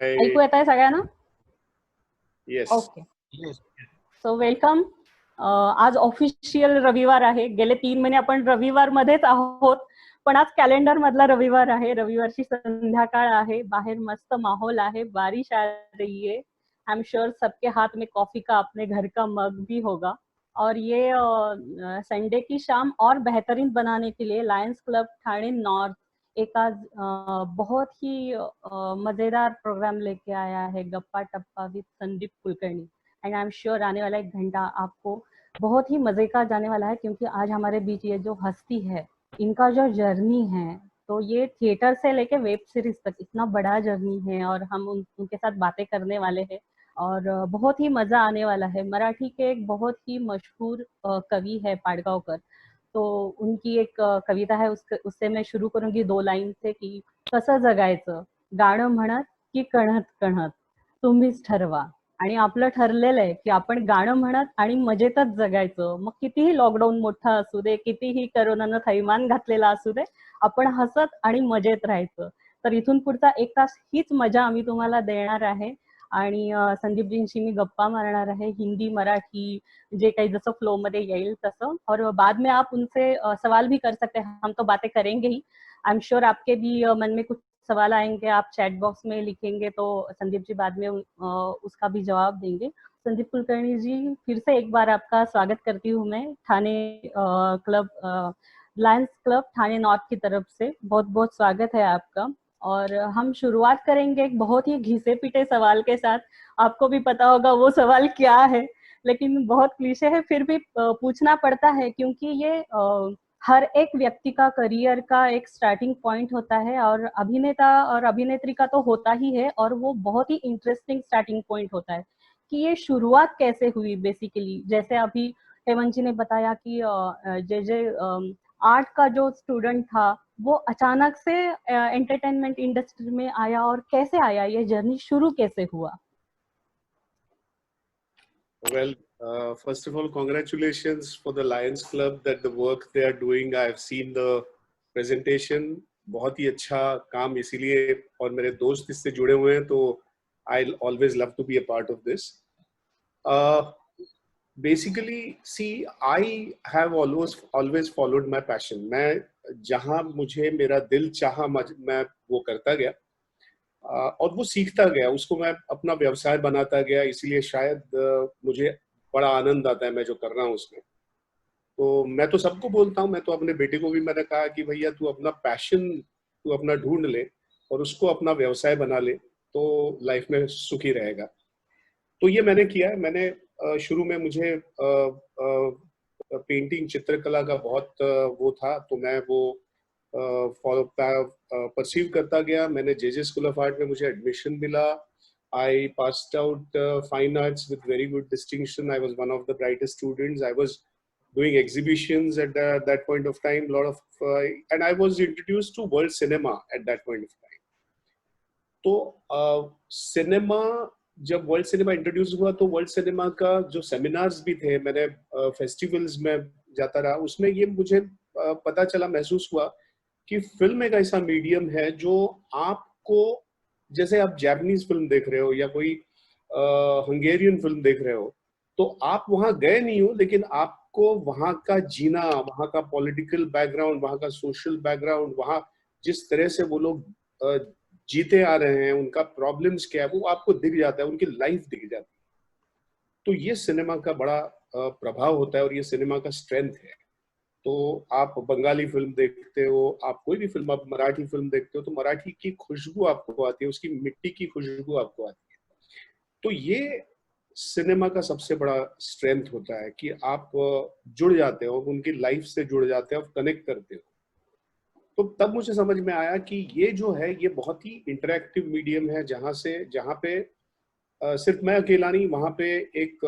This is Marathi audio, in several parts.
ऐकू येत आहे सगळ्यांना? येस. ओके. So welcome. आज ऑफिशियल रविवार आहे. गेले 3 महिने आपण रविवार मध्येच आहोत, पण आज कॅलेंडर मधला रविवार आहे. रविवारची संध्याकाळ आहे. बाहेर मस्त माहौल आहे. बारिश आ रही है. आई एम श्योर सबके हाथ में कॉफी का अपने घर का मग भी होगा. और ये संडे की शाम और बेहतरीन बनाने के लिए लायंस क्लब ठाणे नॉर्थ एक आज बहुत ही मजेदार प्रोग्राम लेके आया है, गप्पा टप्पा विद Sandeep Kulkarni. And I am sure आने वाला 1 घंटा आपको बहुत ही मजे का जाने वाला है, क्योंकि आज हमारे बीच ये जो हस्ती है, इनका जो जर्नी है, तो ये थिएटर से लेके वेब सीरीज तक इतना बड़ा जर्नी है, और हम उनके साथ बातें करने वाले हैं और बहुत ही मजा आने वाला है. मराठी के एक बहुत ही मशहूर कवि है पाडगावकर, तो उनकी एक कविता है, उससे मैं शुरू करूंगी 2 लाईन से की कसं जगायचं, गाणं म्हणत की कणत कणत, तुम्हीच ठरवा. आणि आपलं ठरलेलं आहे की आपण गाणं म्हणत आणि मजेतच जगायचं. मग कितीही लॉकडाऊन मोठा असू दे, कितीही करोनानं थैमान घातलेला असू दे, आपण हसत आणि मजेत राहायचं. तर इथून पुढचा 1 तास हीच मजा आम्ही तुम्हाला देणार आहे. आणि संदीपजींशी मी गप्पा मारणार आहे, हिंदी मराठी जे कहीं जैसे फ्लो में येईल तसं. और बाद में आप उनसे सवाल भी कर सकते हैं, हम तो बातें करेंगे ही. आई एम श्योर आपके भी मन में कुछ सवाल आएंगे, आप चैट बॉक्स में लिखेंगे तो संदीप जी बाद में उसका भी जवाब देंगे. संदीप कुलकर्णी जी, फिर से एक बार आपका स्वागत करती हूँ मैं Thane club, Lions club Thane north की तरफ से. बहुत बहुत स्वागत है आपका. और हम शुरुआत करेंगे एक बहुत ही घिसे पिटे सवाल के साथ. आपको भी पता होगा वो सवाल क्या है, लेकिन बहुत क्लीशे है, फिर भी पूछना पड़ता है, क्योंकि ये हर एक व्यक्ति का करियर का एक स्टार्टिंग पॉइंट होता है, और अभिनेता और अभिनेत्री का तो होता ही है, और वो बहुत ही इंटरेस्टिंग स्टार्टिंग पॉइंट होता है कि ये शुरुआत कैसे हुई बेसिकली. जैसे अभी हेमंत जी ने बताया कि जे आर्ट का जो स्टूडेंट था वो अचानक से एंटरटेनमेंट इंडस्ट्री में आया, और कैसे आया, ये जर्नी शुरू कैसे हुआ? Well, first of all, congratulations for the Lions Club that the work they are doing. I have seen the presentation. बहुत ही अच्छा काम, इसीलिए और मेरे दोस्त इससे जुड़े हुए हैं, तो I'll always love to be a part of this. Basically, see, I have always followed my passion. मैं जहाँ मुझे मेरा दिल चाहा मैं वो करता गया, और वो सीखता गया, उसको मैं अपना व्यवसाय बनाता गया. इसीलिए शायद मुझे बड़ा आनंद आता है मैं जो कर रहा हूँ उसमें. तो मैं तो सबको बोलता हूँ, मैं तो अपने बेटे को भी मैंने कहा कि भैया तू अपना पैशन तू अपना ढूंढ ले और उसको अपना व्यवसाय बना ले, तो लाइफ में सुखी रहेगा. तो ये मैंने किया है. मैंने शुरू में मुझे पेंटिंग चित्रकला का बहुत वो था, तो मैं वो परसीव करता गया. मैंने जे स्कूल ऑफ आर्ट में मुझे एडमिशन मिला. I passed out fine arts with very good distinction. I was one of the brightest students. I was doing exhibitions at that point of time, lot of and I was introduced to world cinema at that point of time. तो सिनेमा जब वर्ल्ड सिनेमा इंट्रोड्यूस हुआ, तो वर्ल्ड सिनेमा का जो सेमिनार्स भी थे, मैंने फेस्टिवल्स में जाता रहा, उसमें ये मुझे पता चला, महसूस हुआ कि फिल्म एक ऐसा मीडियम है जो आपको, जैसे आप जापानीज फिल्म देख रहे हो या कोई हंगेरियन फिल्म देख रहे हो, तो आप वहां गए नहीं हो, लेकिन आपको वहां का जीना, वहां का पॉलिटिकल बैकग्राउंड, वहां का सोशल बैकग्राउंड, वहां जिस तरह से वो लोग जीते आ रहे हैं, उनका प्रॉब्लम्स क्या है, वो आपको दिख जाता है, उनकी लाइफ दिख जाती है. तो ये सिनेमा का बड़ा प्रभाव होता है और ये सिनेमा का स्ट्रेंथ है. तो आप बंगाली फिल्म देखते हो, आप कोई भी फिल्म, आप मराठी फिल्म देखते हो, तो मराठी की खुशबू आपको आती है, उसकी मिट्टी की खुशबू आपको आती है. तो ये सिनेमा का सबसे बड़ा स्ट्रेंथ होता है कि आप जुड़ जाते हो, उनकी लाइफ से जुड़ जाते हो, कनेक्ट करते हो. तो तब मुझे समझ में आया कि ये जो है, ये बहुत ही इंटरैक्टिव मीडियम है, जहाँ पे सिर्फ मैं अकेला नहीं, वहाँ पे एक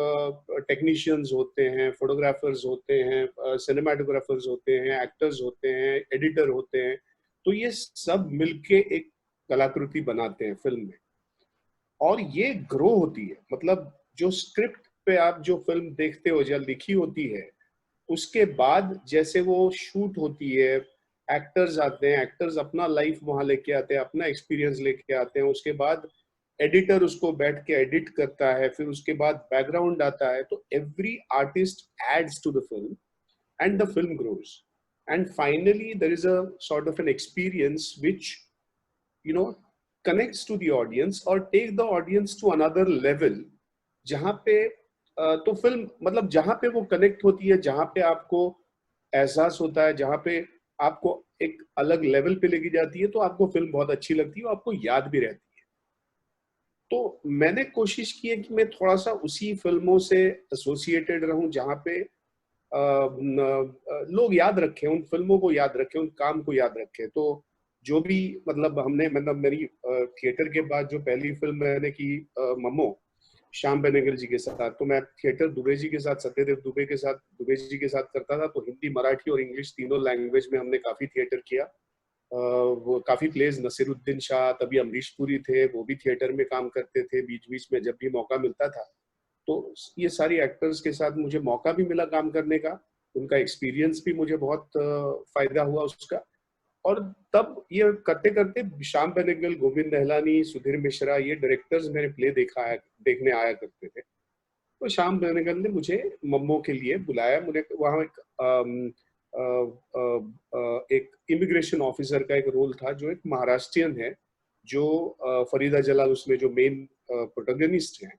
टेक्नीशियंस होते हैं, फोटोग्राफर्स होते हैं, सिनेमाटोग्राफर्स होते हैं, एक्टर्स होते हैं, एडिटर होते हैं. तो ये सब मिलके एक कलाकृति बनाते हैं फिल्म में, और ये ग्रो होती है. मतलब जो स्क्रिप्ट पे आप जो फिल्म देखते हो, जो लिखी होती है, उसके बाद जैसे वो शूट होती है, एक्टर्स आते हैं, एक्टर्स अपना लाइफ वहां लेके आते हैं, अपना एक्सपीरियंस लेके आते हैं, उसके बाद एडिटर उसको बैठ के एडिट करता है, फिर उसके बाद बैकग्राउंड आता है, तो every artist adds to the film and the film grows, and finally there is a sort of an experience which, you know, connects to the audience or take the audience to another level, जहाँ पे तो फिल्म मतलब जहाँ पे वो कनेक्ट होती है, जहाँ पे आपको एहसास होता है, जहाँ पे आपको एक अलग लेवल पे लेके जाती है, तो आपको फिल्म बहुत अच्छी लगती है और आपको याद भी रहती है। तो मैंने कोशिश की है कि मैं थोड़ा सा उसी फिल्मों से एसोसिएटेड रहूं जहाँ पे लोग याद रखें, उन फिल्मों को याद रखें, उन काम को याद रखें। तो जो भी मतलब हमने मतलब मेरी थिएटर के बाद जो पहली फिल्म मैंने की मम्मो श्याम बेनेगल जी के साथ, तो मैं थिएटर दुबे जी के साथ, सत्यदेव दुबे के साथ, दुबे जी के साथ करता था। तो हिंदी, मराठी और इंग्लिश तीनों लैंग्वेज में हमने काफी थिएटर किया। वो काफी प्लेज, नसीरुद्दीन शाह, तभी अमरीश पुरी थे, वो भी थिएटर में काम करते थे बीच बीच में जब भी मौका मिलता था। तो ये सारी एक्टर्स के साथ मुझे मौका भी मिला काम करने का, उनका एक्सपीरियंस भी मुझे बहुत फायदा हुआ उसका। और तब ये करते करते श्याम बेनेगल, गोविंद नहलानी, सुधीर मिश्रा, ये डायरेक्टर्स मेरे प्ले देखने आया करते थे। तो श्याम बेनेगल ने मुझे मम्मो के लिए बुलाया। मुझे वहाँ एक इमिग्रेशन ऑफिसर का एक रोल था, जो एक महाराष्ट्रियन है, जो फरीदा जलाल उसमें जो मेन प्रोटोगनिस्ट हैं,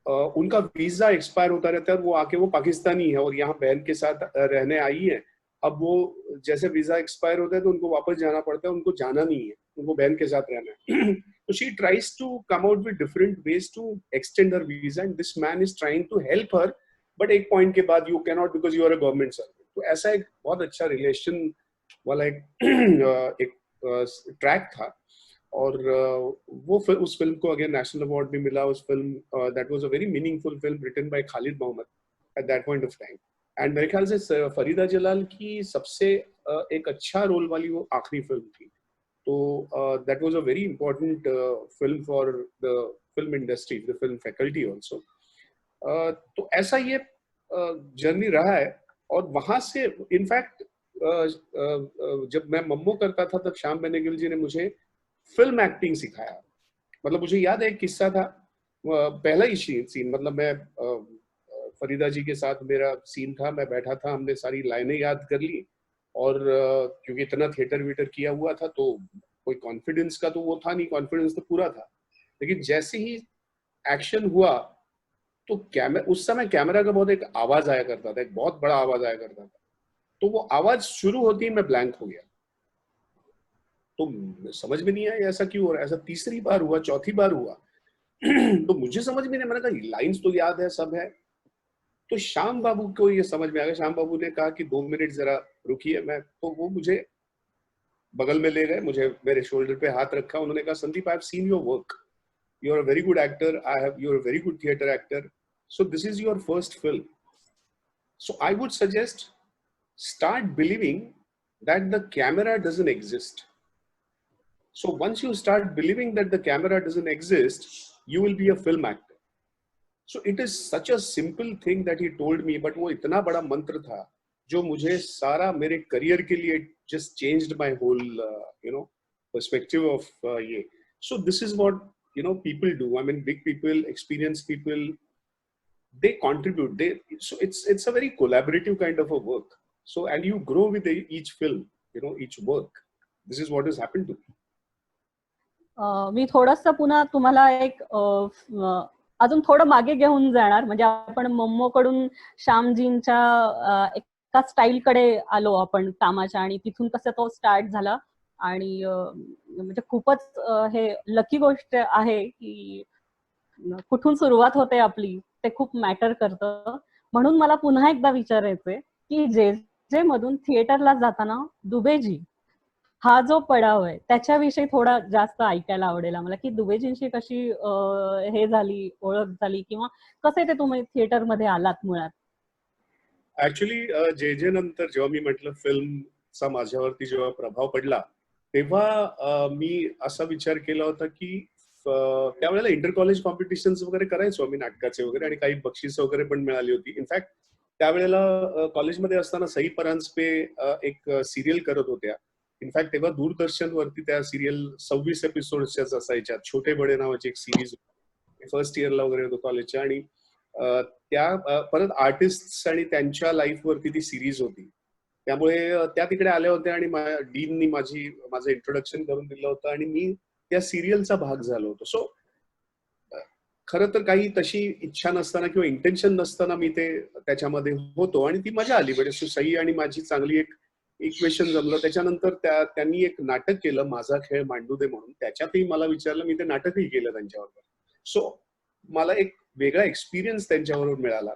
उनका वीजा एक्सपायर होता रहता है, वो आके, वो पाकिस्तानी है और यहाँ बहन के साथ रहने आई है। अब वो जैसे वीजा एक्सपायर होता है तो उनको वापस जाना पड़ता है, उनको जाना नहीं है, उनको बहन के साथ रहना है। तो she tries to come out with different ways to extend her visa, and this man is trying to help her, but एक पॉइंट के बाद you can not, because you are a government servant. तो ऐसा एक बहुत अच्छा रिलेशन वाला एक ट्रैक था। और वो उस फिल्म को अगेन नेशनल अवार्ड भी मिला। उस film that was a very meaningful film written by Khalid Mohammed at that point of time. And मेरे ख्याल से फरीदा जलाल की सबसे एक अच्छा रोल वाली वो आखिरी फिल्म थी। तो that was a very important film for the film industry, the film faculty also. तो ऐसा ये जर्नी रहा है। और वहां से इनफैक्ट जब मैं मम्मो करता था तब श्याम बेनेगल जी ने मुझे फिल्म एक्टिंग सिखाया। मतलब मुझे याद है एक किस्सा था, पहला ही सीन, मतलब मैं फरीदा जी के साथ मेरा सीन था, मैं बैठा था, हमने सारी लाइनें याद कर ली। और क्योंकि इतना थिएटर वीटर किया हुआ था तो कोई कॉन्फिडेंस का तो वो था नहीं, कॉन्फिडेंस तो पूरा था। लेकिन जैसे ही एक्शन हुआ तो उस समय कैमरा का बहुत एक आवाज आया करता था, एक बहुत बड़ा आवाज आया करता था। तो वो आवाज शुरू होती ही मैं ब्लैंक हो गया। तो समझ में नहीं आया ऐसा क्यों हो रहा है। ऐसा तीसरी बार हुआ, चौथी बार हुआ। तो मुझे समझ में नहीं, मैंने कहा लाइंस तो याद है, सब है। तो श्याम बाबू को ये समझ में आ गया। श्याम बाबू ने कहा कि 2 मिनट जरा रुकिए। मैं तो वो मुझे बगल में ले गए, मुझे मेरे शोल्डर पे हाथ रखा, उन्होंने कहा Sandeep, I have seen your work, you are a very good actor, you are a very good theatre actor, so this is your first film, so I would suggest start believing that the camera doesn't exist. So once you start believing that the camera doesn't exist, you will be a film actor. So it is such a simple thing that he told me, but वो इतना बड़ा मंत्र था जो मुझे सारा मेरे करियर के लिए just changed my whole perspective of ये. So this is what people do. I mean, big people, experienced people, they contribute. So it's a very collaborative kind of a work. So and you grow with each film, each work. This is what has happened to me. मी थोडंसं पुन्हा तुम्हाला एक अजून थोडं मागे घेऊन जाणार. म्हणजे आपण मम्मो कडून श्यामजींच्या एका स्टाईल कडे आलो आपण कामाच्या, आणि तिथून कसं तो स्टार्ट झाला. आणि म्हणजे खूपच हे लकी गोष्ट आहे की कुठून सुरुवात होते आपली ते खूप मॅटर करतं. म्हणून मला पुन्हा एकदा विचारायचंय की जे जे मधून थिएटरला जाताना दुबेजी हा जो पडाव आहे त्याच्याविषयी थोडा जास्त ऐकायला आवडेल आम्हाला, की दुबेजींशी कशी हे झाली, ओळख झाली, किंवा कसे ते तुम्ही थिएटर मध्ये आलात मुळात. ऍक्च्युली जे जे नंतर जेव्हा मी म्हटलं फिल्मचा माझ्यावरती जेव्हा प्रभाव पडला तेव्हा मी असा विचार केला होता की त्यावेळेला इंटर कॉलेज कॉम्पिटिशन्स वगैरे करायचो आम्ही नाटकाचे वगैरे, आणि काही बक्षीस वगैरे पण मिळाली होती. इनफॅक्ट त्यावेळेला कॉलेजमध्ये असताना सई परांजपे एक सिरियल करत होत्या, इनफॅक्ट तेव्हा दूरदर्शनवरती त्या सिरियल 26 एपिसोडच्याच असायच्या. छोटे बडे नावाची एक सिरीज फर्स्ट इयरला वगैरे होतो कॉलेजच्या. आणि त्या परत आर्टिस्ट आणि त्यांच्या लाईफवरती ती सिरीज होती. त्यामुळे त्या तिकडे आल्या होत्या आणि डीननी माझं इंट्रोडक्शन करून दिलं होतं आणि मी त्या सिरियलचा भाग झालो होतो. सो खरं तर काही तशी इच्छा नसताना किंवा इंटेन्शन नसताना मी ते त्याच्यामध्ये होतो आणि ती मजा आली. म्हणजे सई आणि माझी चांगली एक इक्वेशन जमलं. त्याच्यानंतर त्यांनी एक नाटक केलं, माझा खेळ मांडू दे म्हणून. त्याच्यातही मला विचारलं, मी ते नाटकही केलं त्यांच्याबरोबर. सो मला एक वेगळा एक्सपिरियन्स त्यांच्याबरोबर मिळाला,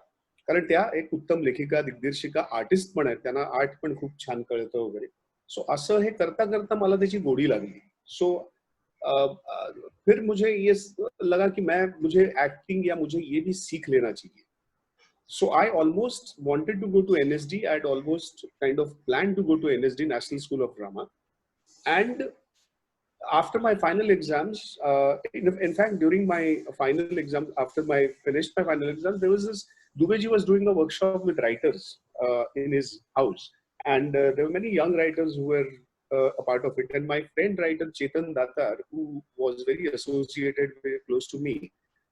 कारण त्या एक उत्तम लेखिका, दिग्दर्शिका, आर्टिस्ट पण आहेत. त्यांना आर्ट पण खूप छान कळतं वगैरे. सो असं हे करता करता मला त्याची गोडी लागली. सो फिर मुझे ये लगा कि मुझे एक्टिंग या मुझे ये भी सीख लेना चाहिए. So I almost wanted to go to NSD. I had almost kind of planned to go to NSD, National School of Drama. And after my final exams, in fact, during my final exam, after finished my final exam, there was this, Dubeji was doing a workshop with writers in his house. And there were many young writers who were a part of it. And my friend writer Chetan Datar, who was very associated, very close to me,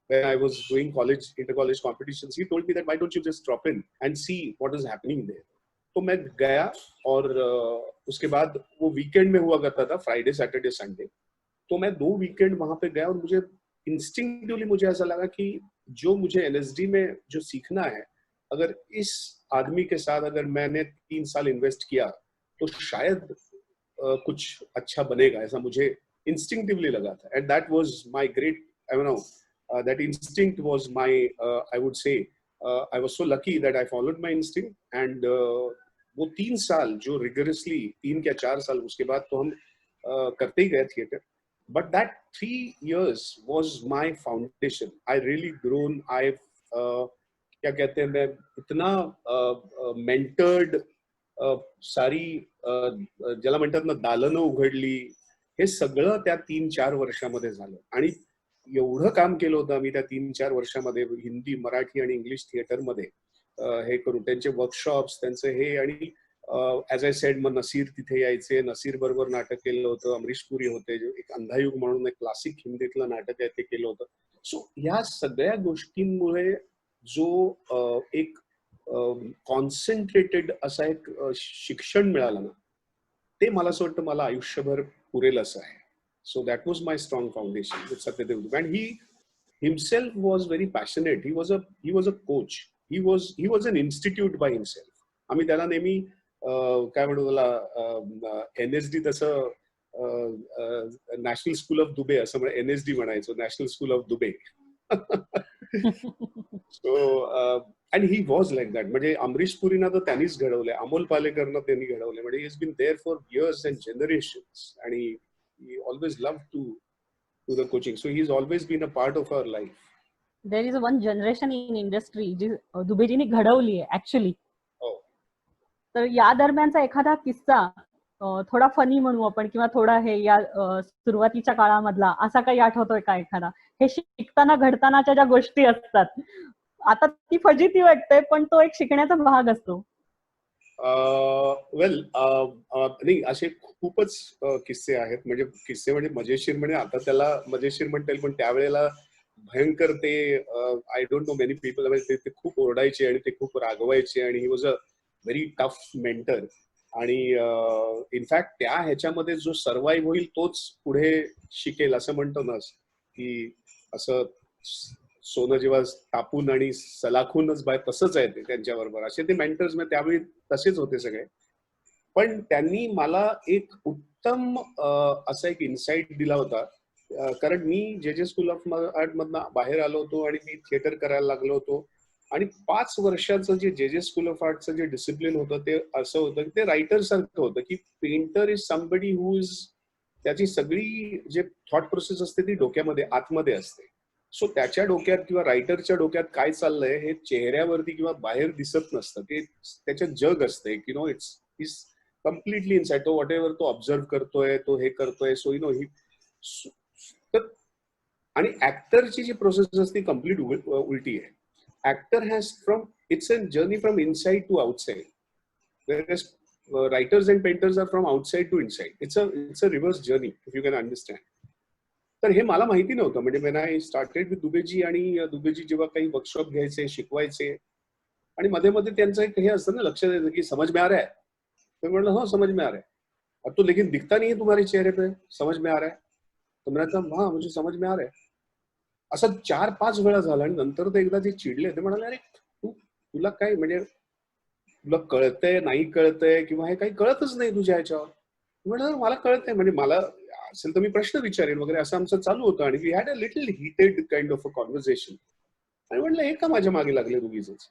when I was doing inter-college competitions, he told me that why don't you just drop in and see what is happening there. तो मैं गया और उसके बाद वो वीकेंड में हुआ करता था, फ्राइडे सैटरडे संडे. तो मैं 2 वीकेंड वहां पे गया और मुझे इंस्टिंक्टिवली मुझे ऐसा लगा कि जो मुझे एनएसडी में जो सीखना है, अगर इस आदमी के साथ अगर मैंने 3 साल इन्वेस्ट किया तो शायद कुछ अच्छा बनेगा, ऐसा मुझे इंस्टिंक्टिवली लगा था. And that was my great, I don't know, that instinct was my, I would say, I was so lucky that I followed my instinct. And वो 3 साल जो rigorously 3 या 4 साल, उसके बाद तो हम करते ही गए theatre. But that 3 years was my foundation. I really grown. I've क्या कहते हैं, मैं इतना mentored, सारी ज्याला म्हणतात ना दालनं उघडली, हे सगळं त्या 3-4 वर्षामध्ये झालं. आणि एवढं काम केलं होतं आम्ही त्या 3-4 वर्षामध्ये, हिंदी, मराठी आणि इंग्लिश थिएटरमध्ये हे करून, त्यांचे वर्कशॉप्स, त्यांचे हे. आणि ऍज आय सेड, मग नसीर तिथे यायचे, नसीर बरोबर नाटक केलं होतं. अमरीश पुरी होते, जे एक अंधायुग म्हणून एक क्लासिक हिंदीतलं नाटक आहे, ते केलं होतं. सो ह्या सगळ्या गोष्टींमुळे जो एक कॉन्सन्ट्रेटेड असा एक शिक्षण मिळालं ना, ते मला असं वाटतं मला आयुष्यभर पुरेल असं आहे. So that was my strong foundation with Satyadev Dubey. And he himself was very passionate. He was a coach. He was an institute by himself. आम्ही त्याला नेहमी काय म्हणू, त्याला एनएसडी तसं नॅशनल स्कूल ऑफ दुबे असं म्हणजे एनएसडी म्हणायचो, national school of Dubey. So and he was like that. म्हणजे अमरीश पुरीना तर त्यांनीच घडवले, अमोल पालेकरना त्यांनी घडवले. म्हणजे he is been there for years and generations. आणि he always loved to do the coaching, so he's always been a part of our life. There is one generation in industry जी दुबेजींनी घडवली आहे ऍक्च्युली. तर या दरम्यानचा एखादा किस्सा, थोडा फनी म्हणू आपण किंवा थोडा हे या सुरुवातीच्या काळामधला असा काही आठवतोय का एखादा? हे शिकताना घडतानाच्या ज्या गोष्टी असतात, आता ती फजिती वाटते पण तो एक शिकण्याचा भाग असतो. वेल, नाही, असे खूपच किस्से आहेत. म्हणजे किस्से म्हणजे मजेशीर, म्हणजे आता त्याला मजेशीर म्हणता येईल, पण त्यावेळेला भयंकर ते, I don't know many people, ते खूप ओरडायचे आणि ते खूप रागवायचे. आणि he was a very tough mentor. आणि इनफॅक्ट त्या ह्याच्यामध्ये जो सर्वाइव्ह होईल तोच पुढे शिकेल असं म्हणतो ना, की असं सोनं जेव्हा तापून आणि सलाखूनच बाय, तसंच आहे ते त्यांच्याबरोबर. असे ते मेंटर्स त्यावेळी तसेच होते सगळे. पण त्यांनी मला एक उत्तम असा एक इन्साइट दिला होता. कारण मी जे स्कूल ऑफ आर्ट मधनं बाहेर आलो होतो आणि मी थिएटर करायला लागलो होतो. आणि 5 वर्षाचं जे स्कूल ऑफ आर्टचं जे डिसिप्लिन होतं ते असं होतं की ते रायटर सारखं होतं, की painter is somebody who is, त्याची सगळी जे थॉट प्रोसेस असते ती डोक्यामध्ये आतमध्ये असते. सो त्याच्या डोक्यात किंवा रायटरच्या डोक्यात काय चाललंय हे चेहऱ्यावरती किंवा बाहेर दिसत नसतं. ते त्याच्यात जग असते, की नो इट्स कम्प्लिटली इनसाइड. तो व्हॉट एव्हर तो ऑब्झर्व करतोय, तो हे करतोय. सो ही आणि ऍक्टरची जी प्रोसेस असते कम्प्लीट उलटी आहे. Actor has from, it's a journey from inside to outside. writers and painters are from outside to inside. It's a reverse journey, if you can understand. तर हे मला माहिती नव्हतं. म्हणजे when I started with दुबेजी, आणि दुबेजी जेव्हा काही वर्कशॉप घ्यायचे, शिकवायचे, आणि मध्ये मध्ये त्यांचं एक हे असतं ना, लक्ष द्यायचं की समझ में आ रहा है. तर म्हणलं हो समझ में आ रहा है. अब तो लेकिन दिखता नहीं है तुम्हारे चेहरे पे, समझ में आ रहा है. तर म्हणायचं हाँ मुझे समझ में आ रहा है. असं 4-5 वेळा झालं, आणि नंतर ते एकदा ते चिडले. ते म्हणाले अरे तुला काय, म्हणजे तुला कळतंय नाही कळतंय, किंवा हे काही कळतच नाही तुझ्या ह्याच्यावर. म्हणलं मला कळतंय, म्हणजे मला असेल तर मी प्रश्न विचारेन वगैरे, असं आमचं चालू होतं. आणि we had a little heated kind of a conversation. आणि म्हटलं हे का माझ्या मागे लागले उगीचच.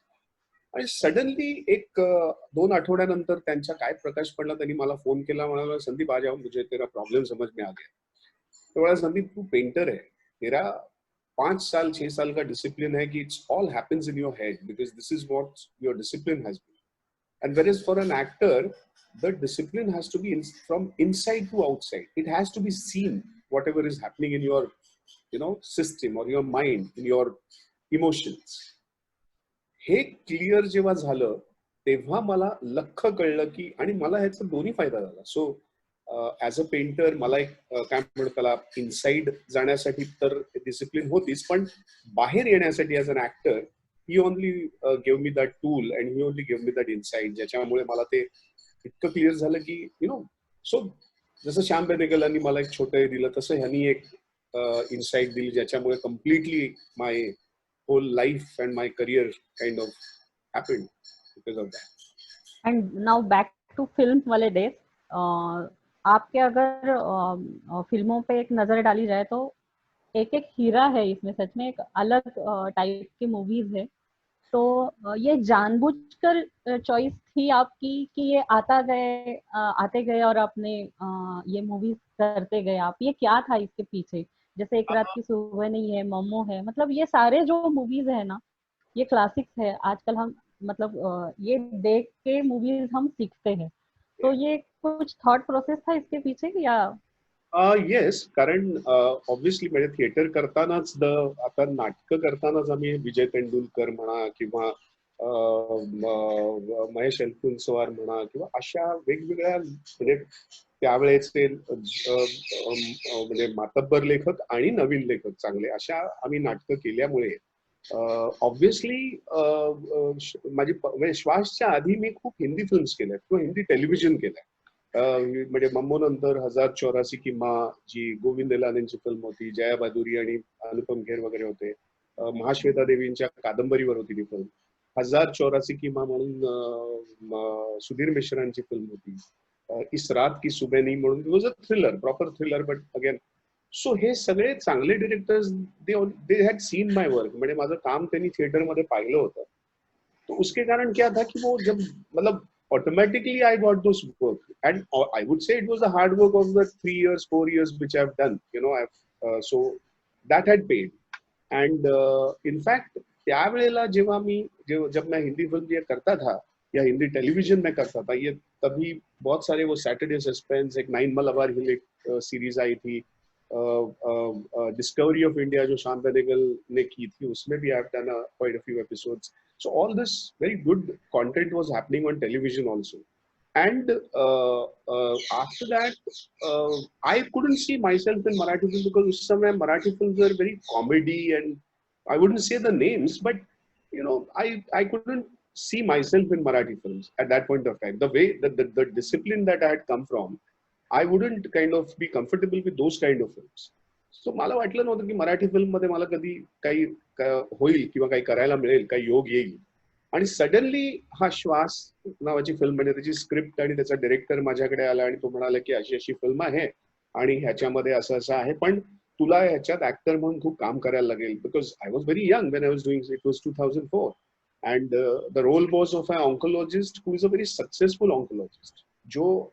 आणि सडनली एक 2 आठवड्यानंतर त्यांच्या काय प्रकाश पडला, त्यांनी मला फोन केला, म्हणाला संदीप आ जाओ, मुझे तेरा प्रॉब्लम समझ में आ गया. तो बोला संदीप तू पेंटर है, तेरा 5 साल 6 साल का डिसिप्लिन है कि it's all happens in your head, because this is what your discipline has been. And whereas for an actor, the discipline has to be from inside to outside. It has to be seen, whatever is happening in your, system or your mind, in your emotions. हे क्लिअर जेव्हा झालं, तेव्हा मला लख कळलं की, आणि मला ह्याचा दोन्ही फायदा झाला. सो ऍज अ पेंटर मला एक काय म्हणतात त्याला, इनसाइड जाण्यासाठी तर डिसिप्लिन होतीच, पण बाहेर येण्यासाठी as an actor, he only gave me that tool, and he only gave me that insight, ज्याच्यामुळे मला ते इतकं क्लिअर झालं की सो जसं श्याम बेनेगलांनी मला एक छोटं हे दिलं, तसं ह्यांनी एक इनसाइट दिली, ज्याच्यामुळे completely my whole life and my career kind of happened because of that. And now back to film वाले डेज. आपके अगर फिल्मों पे एक नजर डाली जाए तो एक एक हीरा है इसमें, सच में एक अलग टाइप की मूवीज है. तो ये जानबूझकर चॉइस थी आपकी कि ये आते गए और आपने ये मूवीज करते गए आप, ये क्या था इसके पीछे? जैसे एक रात की सुबह नहीं है, मोमो है, मतलब ये सारे जो मूवीज है ना, ये क्लासिक्स है. आजकल हम मतलब ये देख के मूवीज हम सीखते हैं. तो ये कुछ थॉट प्रोसेस था इसके पीछे या? येस, कारण ऑब्व्हियसली म्हणजे थिएटर करतानाच, आता नाटकं करतानाच आम्ही विजय तेंडुलकर म्हणा, किंवा महेश एलकुंचवार म्हणा, किंवा अशा वेगवेगळ्या, म्हणजे त्यावेळेचे म्हणजे मातब्बर लेखक आणि नवीन लेखक चांगले, अशा आम्ही नाटकं केल्यामुळे ऑब्व्हियसली माझी, म्हणजे श्वासच्या आधी मी खूप हिंदी फिल्म्स केल्या किंवा हिंदी टेलिव्हिजन केल्या. म्हणजे मम्मो नंतर 1084 की माँ, जी गोविंद एलानींची फिल्म होती, जया बादुरी आणि अनुपम खेर वगैरे होते. महाश्वेता देवींच्या कादंबरीवर होती ती फिल्म. 1084 की माँ म्हणून सुधीर मिश्रांची फिल्म होती. इस रात की सुबह नहीं म्हणून, it was a thriller, proper thriller, but again so हे सगळे चांगले directors, they had seen my work, म्हणजे माझं काम त्यांनी थिएटरमध्ये पाहिलं होतं. तो उसके कारण क्या था कि वो जब, मतलब automatically I got those work, and I would say it was the hard work of the 3 years 4 years which I've done, so that had paid. And in fact त्यावेळेला जेव्हा मी जब मैं हिंदी फिल्म ये करता था या हिंदी टेलीविजन में करता था, ये तभी बहुत सारे वो सैटरडे सस्पेंस, एक 9 मलाबार हिल एक सीरीज आई थी, डिस्कवरी ऑफ इंडिया जो श्याम बेनेगल ने की थी, उसमें भी I have done quite a few episodes. So all this very good content was happening on television also. And after that, I couldn't see myself in Marathi films, because उस समय Marathi films were very comedy, and I wouldn't say the names, but I couldn't see myself in Marathi films at that point of time. The way the discipline that I had come from, I wouldn't kind of be comfortable with those kind of films. So मला वाटलं नव्हतं की मराठी फिल्म मध्ये मला कधी काही होईल किंवा काही करायला मिळेल, काही योग येईल. आणि सडनली हा श्वास नावाची फिल्म, म्हणजे त्याची स्क्रिप्ट आणि त्याचा डायरेक्टर माझ्याकडे आला, आणि तो म्हणाला की अशी अशी फिल्म आहे आणि ह्याच्यामध्ये असं असं आहे, पण तुला ह्याच्यात ऍक्टर म्हणून खूप काम करायला लागेल. Because I was very young when I was doing, it was 2004, and the role was of a oncologist who is a very successful oncologist, जो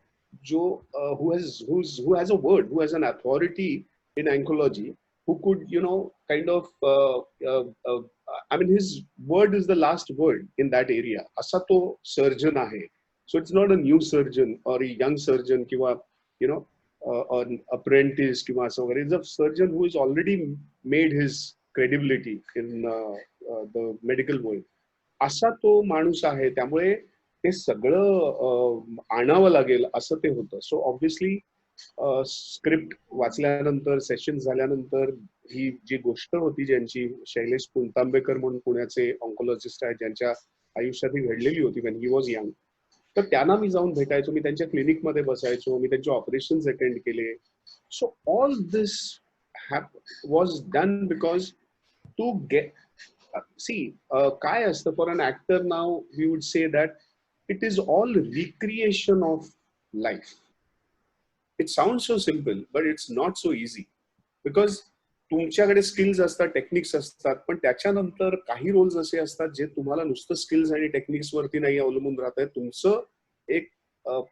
who has a word, who has an authority in oncology, who could kind of I mean his word is the last word in that area. असा तो सर्जन आहे. So it's not a new surgeon or a young surgeon किंवा an apprentice किंवा असं वगैरे. It's a surgeon who has already made his credibility in the medical world. असा तो माणूस आहे. त्यामुळे ते सगळं आणावं लागेल असं ते होतं. सो ऑब्व्हियसली स्क्रिप्ट वाचल्यानंतर, सेशन झाल्यानंतर, ही जी गोष्ट होती ज्यांची, शैलेश पुणतांबेकर म्हणून पुण्याचे ऑन्कोलॉजिस्ट आहेत, ज्यांच्या आयुष्यात ही घडलेली होती व्हेन ही वॉज यंग, तर त्यांना मी जाऊन भेटायचो, मी त्यांच्या क्लिनिकमध्ये बसायचो, मी त्यांचे ऑपरेशन्स अटेंड केले. So all this was done because to get, see, काय असतं for an actor now, we would say that it is all recreation of life. It sound so simple but it's not so easy, because तुमच्याकडे स्किल्स असतात, टेक्निक्स असतात, पण त्याच्यानंतर काही रोल्स असे असतात जे तुम्हाला नुसतं स्किल्स आणि टेक्निक्स वरती नाही अवलंबून राहत आहे. तुमचं एक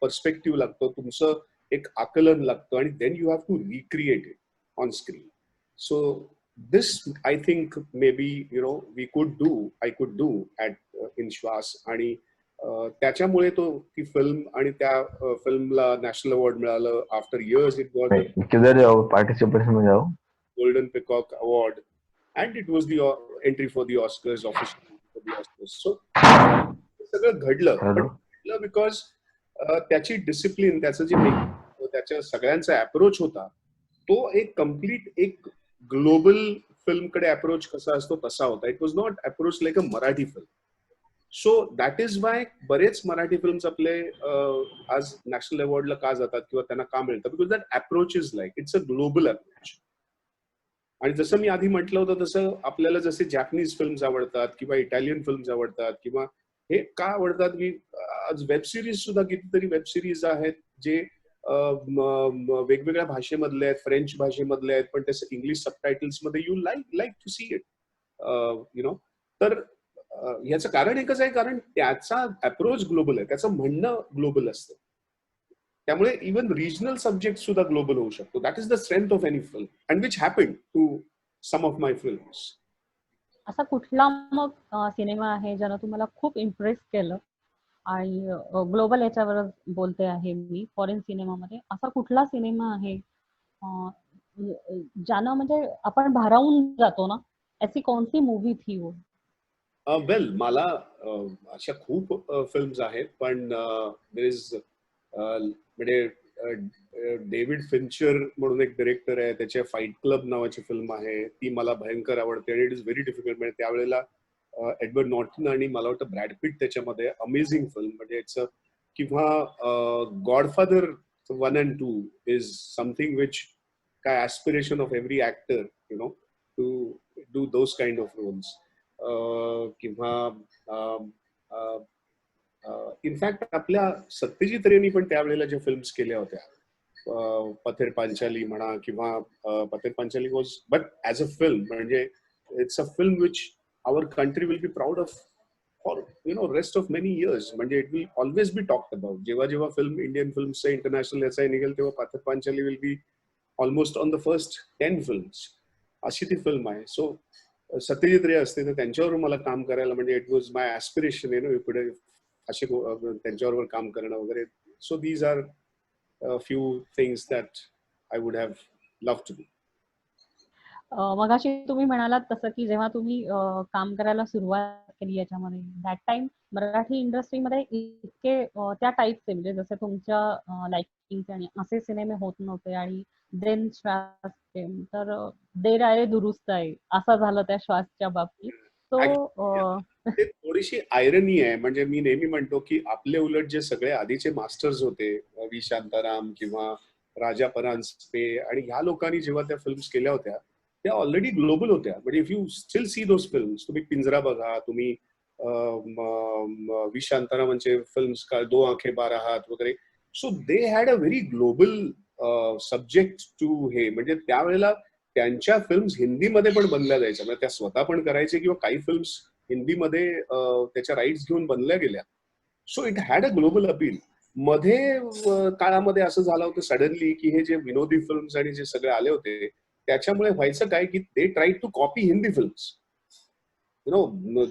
पर्स्पेक्टिव्ह लागतं, तुमचं एक आकलन लागतं, आणि then you have to recreate it on screen. So this I think may be I could do at in Shwaas. आणि त्याच्यामुळे ती फिल्म, आणि त्या फिल्मला नॅशनल अवॉर्ड मिळालं. आफ्टर इयर्स इट गॉट किधर जाओ पार्टिसिपेशन में जाओ, Golden Peacock Award, and it was the entry for the Oscars, officially for the Oscars. So सगळं घडलं बिकॉज त्याची डिसिप्लिन, त्याचं जे त्याच्या सगळ्यांचा अप्रोच होता, तो एक कम्प्लीट एक ग्लोबल फिल्मकडे अप्रोच कसा असतो तसा होता. It was not approach like a Marathi film. So that is Y बरेच मराठी फिल्म्स आपले आज नॅशनल अवॉर्डला का जातात किंवा त्यांना का मिळतात, because that approach is like it's a global approach. आणि जसं मी आधी म्हटलं होतं तसं आपल्याला जसे जॅपनीज फिल्म्स आवडतात किंवा इटालियन फिल्म्स आवडतात किंवा हे का आवडतात की आज वेब सिरीज सुद्धा कितीतरी वेब सिरीज आहेत जे वेगवेगळ्या भाषेमधले आहेत, फ्रेंच भाषेमधले आहेत, पण त्याचं इंग्लिश सबटायटल्स मध्ये you like to see it, तर याचं कारण एकच आहे, कारण त्याचा अप्रोच ग्लोबल आहे, त्याचं म्हणणं ग्लोबल असतं. त्यामुळे इवन रिजनल सब्जेक्ट सुद्धा ग्लोबल होऊ शकतो. That is the strength of any film, and which happened to some of my films. असा कुठला मग सिनेमा आहे ज्यानं तुम्हाला खूप इम्प्रेस केलं, आणि ग्लोबल याच्यावर बोलते आहे मी, फॉरेन सिनेमामध्ये असा कुठला सिनेमा आहे ज्यानं म्हणजे आपण भारावून जातो ना, ऐसी कौन सी मूवी थी वो? वेल, मला अशा खूप फिल्म्स आहेत, पण देयर इज म्हणजे डेव्हिड फिंचर म्हणून एक डिरेक्टर आहे, त्याच्या फाईट क्लब नावाची फिल्म आहे, ती मला भयंकर आवडते. आणि इट इज व्हेरी डिफिकल्ट. म्हणजे त्यावेळेला एडवर्ड नॉर्टन आणि मला वाटतं ब्रॅड पिट त्याच्यामध्ये, अमेझिंग फिल्म. म्हणजे इट्स किंवा Godfather 1 and 2 is something which काय aspiration of every actor to do those kind of roles. किंवा इनफॅक्ट आपल्या सत्यजित रेंनी पण त्यावेळेला ज्या फिल्म्स केल्या होत्या, पथेर पांचाली म्हणा, किंवा Pather Panchali was, but as a film, म्हणजे it's a film which our country will be proud of for rest of many years. म्हणजे it will always be talked about. जेव्हा जेव्हा फिल्म, इंडियन फिल्मचं इंटरनॅशनल याचा निघेल, तेव्हा Pather Panchali will be almost on the first 10 films. अशी ती फिल्म आहे. सो सत्यजित रे असते तर त्यांच्यावर मला काम करायला, म्हणजे इट वॉज माय ऍस्पिरेशन पुढे असे त्यांच्याबरोबर काम करणं वगैरे. So these are few things that I would have love to do. मगाशी तुम्ही म्हणालात तसं की जेव्हा तुम्ही काम करायला सुरुवात केली याच्यामध्ये, दॅट टाइम मराठी इंडस्ट्रीमध्ये इतके त्या टाईपचे, म्हणजे जसे तुमच्या लाइकिंगचे आणि असे सिनेमे होत नव्हते. आणि देन श्वास केम, तर देर आहे दुरुस्त आहे असं झालं त्या श्वासच्या बाबतीत. तो ते थोडीशी आयरनी आहे. म्हणजे मी नेहमी म्हणतो की आपले उलट जे सगळे आधीचे मास्टर्स होते, व्ही शांताराम किंवा राजा परांजपे, आणि ह्या लोकांनी जेव्हा त्या फिल्म्स केल्या होत्या, त्या ऑलरेडी ग्लोबल होत्या. म्हणजे if you steel C those films, तुम्ही पिंजरा बघा, तुम्ही व्ही शांतारामांचे फिल्म्स का दो आंखें बारा हात वगैरे, so they had a very global subject to हे. म्हणजे त्यावेळेला त्यांच्या फिल्म्स हिंदीमध्ये पण बनल्या जायच्या, म्हणजे त्या स्वतः पण करायचे किंवा काही फिल्म्स हिंदीमध्ये त्याच्या राईट्स घेऊन बनल्या गेल्या. So it had a global appeal. मध्ये काळामध्ये असं झालं होतं सडनली की हे जे विनोदी फिल्म्स आणि जे सगळे आले होते, त्याच्यामुळे व्हायचं काय की they try to copy Hindi films.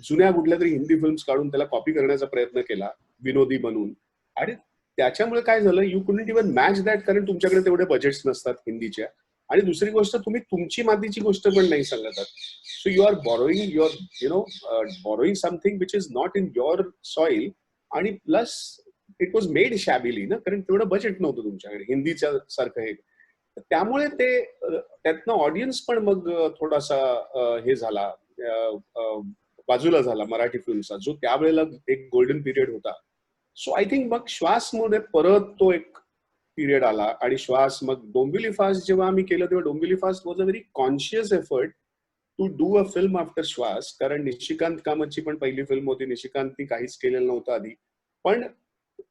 जुन्या कुठल्या तरी हिंदी फिल्म्स काढून त्याला कॉपी करण्याचा प्रयत्न केला विनोदी बनून. आणि त्याच्यामुळे काय झालं, you couldn't even match that, कारण तुमच्याकडे तेवढे बजेट्स नसतात हिंदीच्या. आणि दुसरी गोष्ट, तुम्ही तुमची मातीची गोष्ट पण नाही सांगतात. So you are borrowing borrowing something which is not in your soil, आणि plus it was made shabbily ना, कारण तेवढं बजेट नव्हतं तुमच्याकडे हिंदीच्या सारखं हे. त्यामुळे ते त्यातनं ऑडियन्स पण मग थोडासा हे झाला, बाजूला झाला मराठी फिल्मचा, जो त्यावेळेला एक गोल्डन पिरियड होता. सो आय थिंक मग श्वासमध्ये परत तो एक पिरियड आला, आणि श्वास, मग डोंबिवली फास्ट जेव्हा आम्ही केलं तेव्हा Dombivli fast was a very conscious effort to do a film after Shwaas. कारण निशिकांत कामतची पण पहिली फिल्म होती, निशिकांतनी काहीच केलेलं नव्हतं आधी, पण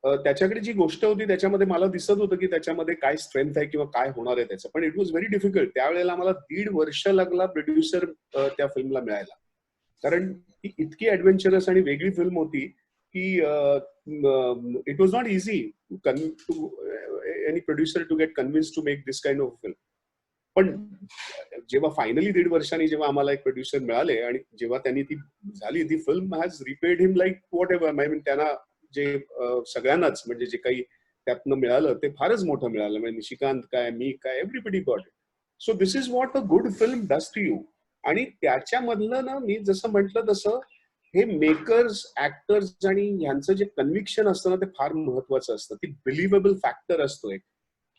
त्याच्याकडे जी गोष्ट होती त्याच्यामध्ये मला दिसत होतं की त्याच्यामध्ये काय स्ट्रेंथ आहे किंवा काय होणार आहे त्याचं. पण इट वॉज व्हेरी डिफिकल्ट. त्यावेळेला आम्हाला 1.5 वर्ष लागला प्रोड्युसर त्या फिल्मला मिळायला, कारण ती इतकी ऍडव्हेंचरस आणि वेगळी फिल्म होती की it was not easy to any producer to get convince to make this kind of film. पण जेव्हा फायनली 1.5 वर्षांनी जेव्हा आम्हाला एक प्रोड्युसर मिळाले आणि जेव्हा त्यांनी ती झाली, ती film has repaid him like what ever. I mean त्यांना जे सगळ्यांनाच म्हणजे जे काही त्यातनं मिळालं ते फारच मोठं मिळालं. म्हणजे निशिकांत काय, मी काय, everybody got it. So this is what a good film does to you. आणि त्याच्यामधलं ना, मी जसं म्हटलं तसं हे मेकर्स, ऍक्टर्स आणि ह्यांचं जे कन्व्हिक्शन असतं ना, ते फार महत्वाचं असतं. ती बिलिव्हेबल फॅक्टर असतो एक,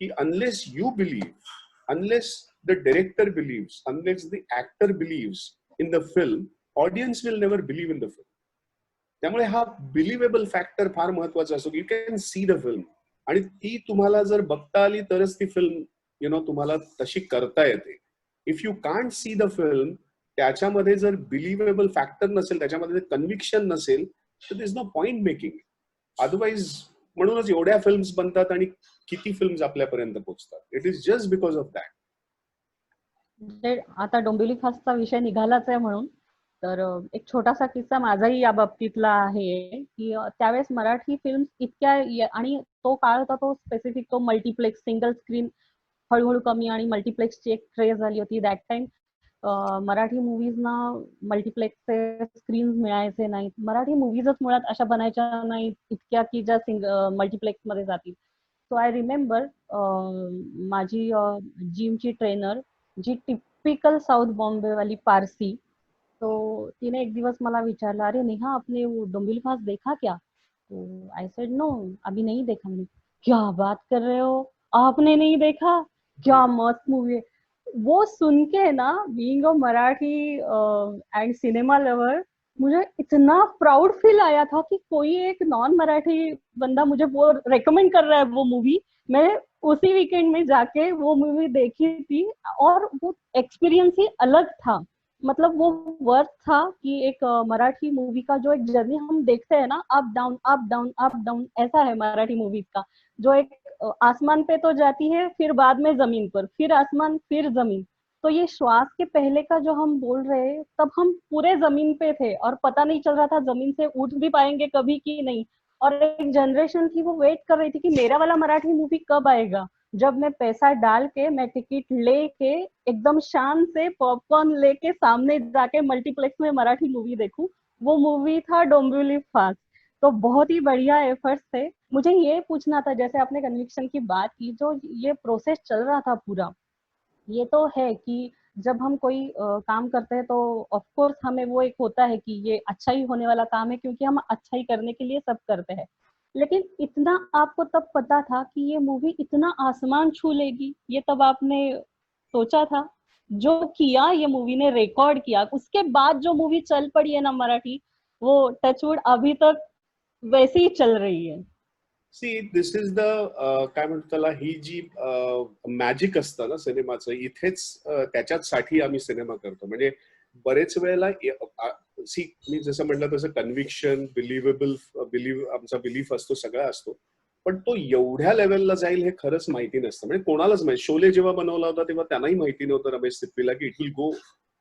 की unless you believe, unless the director believes, unless the actor believes in the film, audience will never believe in the film. त्यामुळे हा बिलिव्हेबल फॅक्टर फार महत्वाचा असतो. You can see the film, आणि ती तुम्हाला जर बघता आली तरच ती फिल्म तुम्हाला तशी करता येते. If you can't see the film, त्याच्यामध्ये जर बिलिव्हेबल फॅक्टर नसेल, त्याच्यामध्ये कन्व्हिक्शन नसेल, तर दिस नो पॉइंट मेकिंग. अदरवाईज म्हणूनच एवढ्या फिल्म्स बनतात आणि किती फिल्म्स आपल्यापर्यंत पोहोचतात. It is just because of that. म्हणजे आता डोंबिवली फास्टचा विषय निघालाच आहे म्हणून, तर एक छोटासा किस्सा माझाही या बाबतीतला आहे की त्यावेळेस मराठी फिल्म इतक्या, आणि तो काळ होता तो स्पेसिफिक, तो मल्टिप्लेक्स, सिंगल स्क्रीन हळूहळू कमी आणि मल्टिप्लेक्सची एक क्रेज झाली होती. दॅट टाइम मराठी मूवीजना मल्टिप्लेक्सचे स्क्रीन मिळायचे नाहीत. मराठी मूवीजच मुळात अशा बनायच्या नाहीत इतक्या की ज्या मल्टिप्लेक्स मध्ये जातील. सो आय रिमेंबर माझी जिमची ट्रेनर, जी टिपिकल साउथ बॉम्बे वाली पारसी, तो तिने एक दिवस मला विचारलं, अरे नेहा आपने वो डोंबिवली फास्ट देखा क्या? तो आई सेड नो अभी नहीं देखा. मैंने, क्या बात कर रहे हो, आपने नहीं देखा? क्या मस्त मूवी है. वो सुन के ना, being a Marathi end cinema lover, मुझे इतना प्राउड फील आया था कि कोई एक नॉन मराठी बंदा मुझे वो रेकमेंड कर रहा है वो मूवी. मैं उसी वीकेंड में जाके वो मूवी देखी थी, और वो एक्सपीरियंस ही अलग था. मतलब वो वर्थ था कि एक मराठी मूवी का जो एक जर्नी हम देखते हैं ना, up down up down up down, ऐसा है मराठी मूवीज का, जो एक आसमान पे तो जाती है, फिर बाद में जमीन पर, फिर आसमान, फिर जमीन. तो ये श्वास के पहले का जो हम बोल रहे हैं, तब हम पूरे जमीन पे थे और पता नहीं चल रहा था जमीन से उठ भी पाएंगे कभी कि नहीं. और एक जनरेशन थी, वो वेट कर रही थी कि मेरा वाला मराठी मूवी कब आएगा, जब मैं पैसा डाल के, मैं टिकट लेके एकदम शान से पॉपकॉर्न लेके सामने जाके मल्टीप्लेक्स में मराठी मूवी देखूं. वो मूवी था डोंबिवली फास्ट. तो बहुत ही बढ़िया एफर्ट्स थे. मुझे ये पूछना था, जैसे आपने कन्विक्शन की बात की, जो ये प्रोसेस चल रहा था पूरा, ये तो है कि जब हम कोई काम करते हैं तो ऑफ कोर्स हमें वो एक होता है कि ये अच्छा ही होने वाला काम है, क्योंकि हम अच्छा ही करने के लिए सब करते हैं. लेकिन इतना आपको तब पता था कि ये मूवी इतना आसमान छू लेगी, ये तब आपने सोचा था? जो किया ये मूवी ने, रिकॉर्ड किया, उसके बाद जो मूवी चल पड़ी है ना मराठी, वो टचवुड अभी तक वैसी ही चल रही है. सी दिस इज द काय म्हणतो त्याला, ही जी मॅजिक असतं ना सिनेमाचं, इथेच त्याच्यासाठी आम्ही सिनेमा करतो. म्हणजे बरेच वेळेला सी, मी जसं म्हटलं तसं कन्व्हिक्शन, आमचा बिलीफ असतो, सगळा असतो, पण तो एवढ्या लेवलला जाईल हे खरंच माहिती नसतं. म्हणजे कोणालाच माहिती. शोले जेव्हा बनवला होता तेव्हा त्यांनाही माहिती नव्हतं रमेश सिप्पीला की it will go,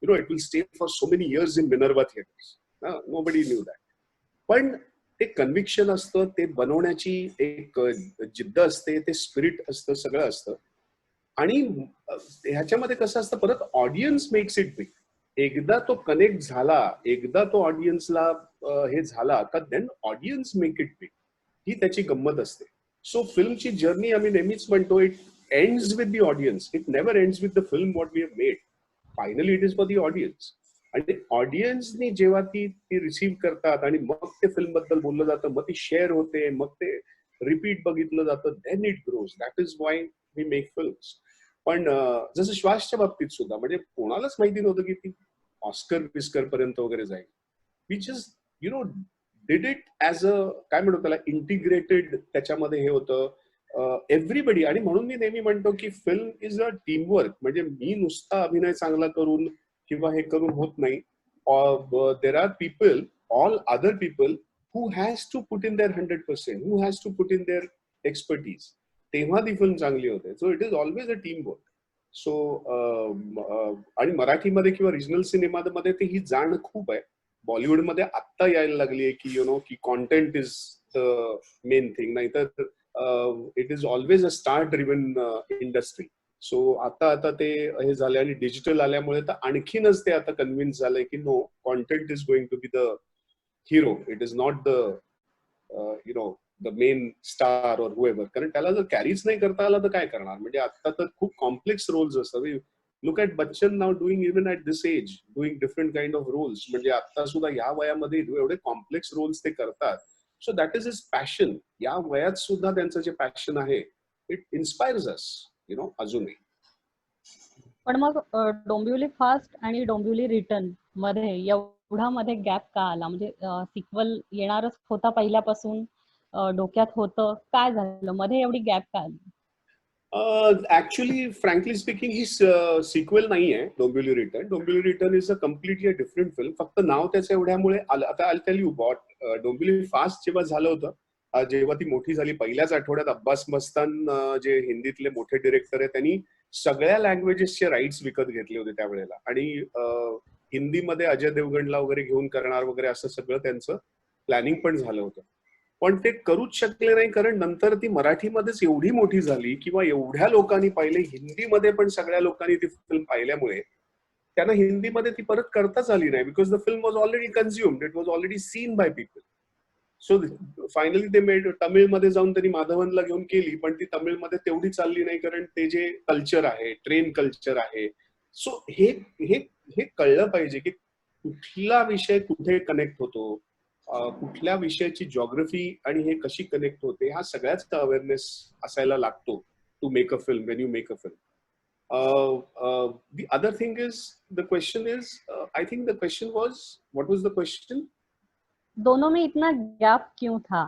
it will stay for so many years in Minerva theatres. Nobody knew that. पण ते कन्व्हिक्शन असतं, ते बनवण्याची एक जिद्द असते, ते स्पिरिट असतं, सगळं असतं. आणि ह्याच्यामध्ये कसं असतं, परत ऑडियन्स मेक्स इट बिग. एकदा तो कनेक्ट झाला, एकदा तो ऑडियन्सला हे झाला का, then audience make it big. ही त्याची गंमत असते. सो फिल्मची जर्नी आम्ही नेहमीच म्हणतो, it ends with the audience. It never ends with the film what we have made. Finally it is for the audience. आणि ऑडियन्सनी जेव्हा ती रिसीव्ह करतात आणि मग ते फिल्म बद्दल बोललं जातं, मग ती शेअर होते, मग ते रिपीट बघितलं जातं, then it grows. That is why we make films. पण जसं श्वासच्या बाबतीत सुद्धा म्हणजे कोणालाच माहिती नव्हतं की ती ऑस्कर बिस्कर पर्यंत वगैरे जाईल. We just did it as a काय म्हणतो त्याला इंटिग्रेटेड, त्याच्यामध्ये हे होतं एव्हरीबडी. आणि म्हणून मी नेहमी म्हणतो की फिल्म इज अ टीमवर्क. म्हणजे मी नुसता अभिनय चांगला करून किंवा हे करून होत नाही. There are people, all other people who has to put in their 100%, who has to put in their expertise. तेव्हा ती फिल्म चांगली होते. So it is always a team work. So आणि मराठीमध्ये किंवा रिजनल सिनेमामध्ये ते ही जाण खूप आहे. बॉलिवूडमध्ये आत्ता यायला लागली आहे की की content is the main thing. नाहीतर it is always a star driven industry. So आता ते हे झाले आणि डिजिटल आल्यामुळे तर आणखीनच ते आता कन्व्हिन्स झालंय की no, content is going to be the hero. It is not the the main star or whoever. कारण त्याला जर कॅरीच नाही करता आला तर काय करणार. म्हणजे आता तर खूप कॉम्प्लेक्स रोल्स असतात. Look at Bachchan now doing even at this age, doing different kind of roles. म्हणजे आता सुद्धा या वयामध्ये एवढे कॉम्प्लेक्स रोल्स ते करतात. So that is his passion. या वयात सुद्धा त्यांचं जे पॅशन आहे, इट इन्स्पायर्स अस अजूनही. पण मग डोंबिवली फास्ट आणि डोंबिवली रिटर्न मध्ये एवढा मध्ये गॅप का आला? म्हणजे सिक्वल येणारच होता पहिल्यापासून, डोक्यात होतं, काय झालं मध्ये एवढी गॅप का आली? ऍक्च्युली फ्रँकली स्पीकिंग ही सिक्वेल नाही आहे Dombivli return. Dombivli return is a completely different film. फक्त नाव त्याचं एवढ्यामुळे आलं. आता I tell you what, Dombivli fast जेव्हा झालं होतं, जेव्हा ती मोठी झाली, पहिल्याच आठवड्यात अब्बास मस्तान जे हिंदीतले मोठे डिरेक्टर आहे, त्यांनी सगळ्या लँग्वेजेसचे राईट्स विकत घेतले होते त्यावेळेला. आणि हिंदीमध्ये अजय देवगणला वगैरे घेऊन करणार वगैरे असं सगळं त्यांचं प्लॅनिंग पण झालं होतं. पण ते करूच शकले नाही, कारण नंतर ती मराठीमध्येच एवढी मोठी झाली किंवा एवढ्या लोकांनी पाहिले, हिंदीमध्ये पण सगळ्या लोकांनी ती फिल्म पाहिल्यामुळे त्यांना हिंदीमध्ये ती परत करताच आली नाही. Because the film was already consumed, it was already seen by people. So finally ते मेड तमिळमध्ये जाऊन त्यांनी माधवनला घेऊन केली, पण ती तमिळमध्ये तेवढी चालली नाही, कारण ते जे कल्चर आहे, ट्रेन कल्चर आहे. सो हे हे हे कळलं पाहिजे की कुठला विषय कुठे कनेक्ट होतो, कुठल्या विषयाची जॉग्रफी आणि हे कशी कनेक्ट होते, हा सगळ्याचा अवेअरनेस असायला लागतो to make a film, when you make a film. The other thing is, the question is, I think the question was, what was the question? दोनों में इतना गैप क्यों था?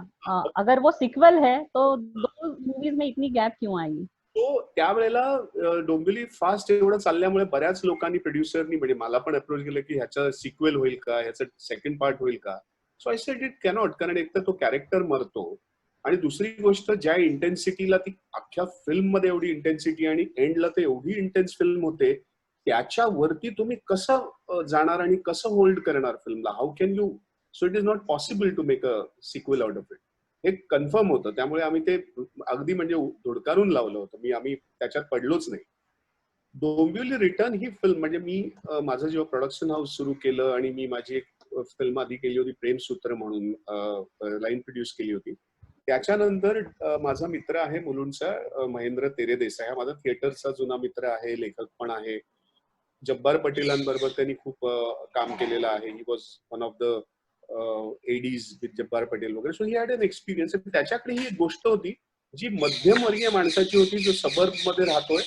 अगर वो सिक्वल है तो दो मूवीज में इतनी गैप क्यों आई? तो त्यावेळेला डोंबिवली फास्ट एवढं चालल्यामुळे बऱ्याच लोकांनी, प्रोड्युसरनी, म्हणजे मला पण अप्रोच केलं की ह्याचा सिक्वेल होईल का, ह्याचं सेकंड पार्ट होईल का. So I said it cannot. कारण एक तर तो कॅरेक्टर मरतो, आणि दुसरी गोष्ट, ज्या इंटेन्सिटीला ती अख्ख्या फिल्म मध्ये एवढी इंटेन्सिटी आणि एंडला ते एवढी इंटेन्स फिल्म होते, त्याच्यावरती तुम्ही कसं जाणार आणि कसं होल्ड करणार फिल्मला. How can you. So it is not possible to make a sequel out of it. हे कन्फर्म होतं. त्यामुळे आम्ही ते अगदी म्हणजे धुडकारून लावलं होतं. आम्ही त्याच्यात पडलोच नाही. डोंबिवली रिटर्न ही फिल्म म्हणजे मी माझं जेव्हा प्रोडक्शन हाऊस सुरू केलं आणि मी माझी एक फिल्म आधी केली होती प्रेमसूत्र म्हणून, लाईन प्रोड्यूस केली होती. त्याच्यानंतर माझा मित्र आहे मुलुंडचा, महेंद्र तेरे देसाई. हा माझा थिएटरचा जुना मित्र आहे, लेखक पण आहे. जब्बार पटेलांबरोबर त्यांनी खूप काम केलेलं आहे. He was one of the ADs with Jabbar Patel वगैरे. So he had an experience. त्याच्याकडे ही एक गोष्ट होती जी मध्यमवर्गीय माणसाची होती, जो सबर्ब मध्ये राहतोय,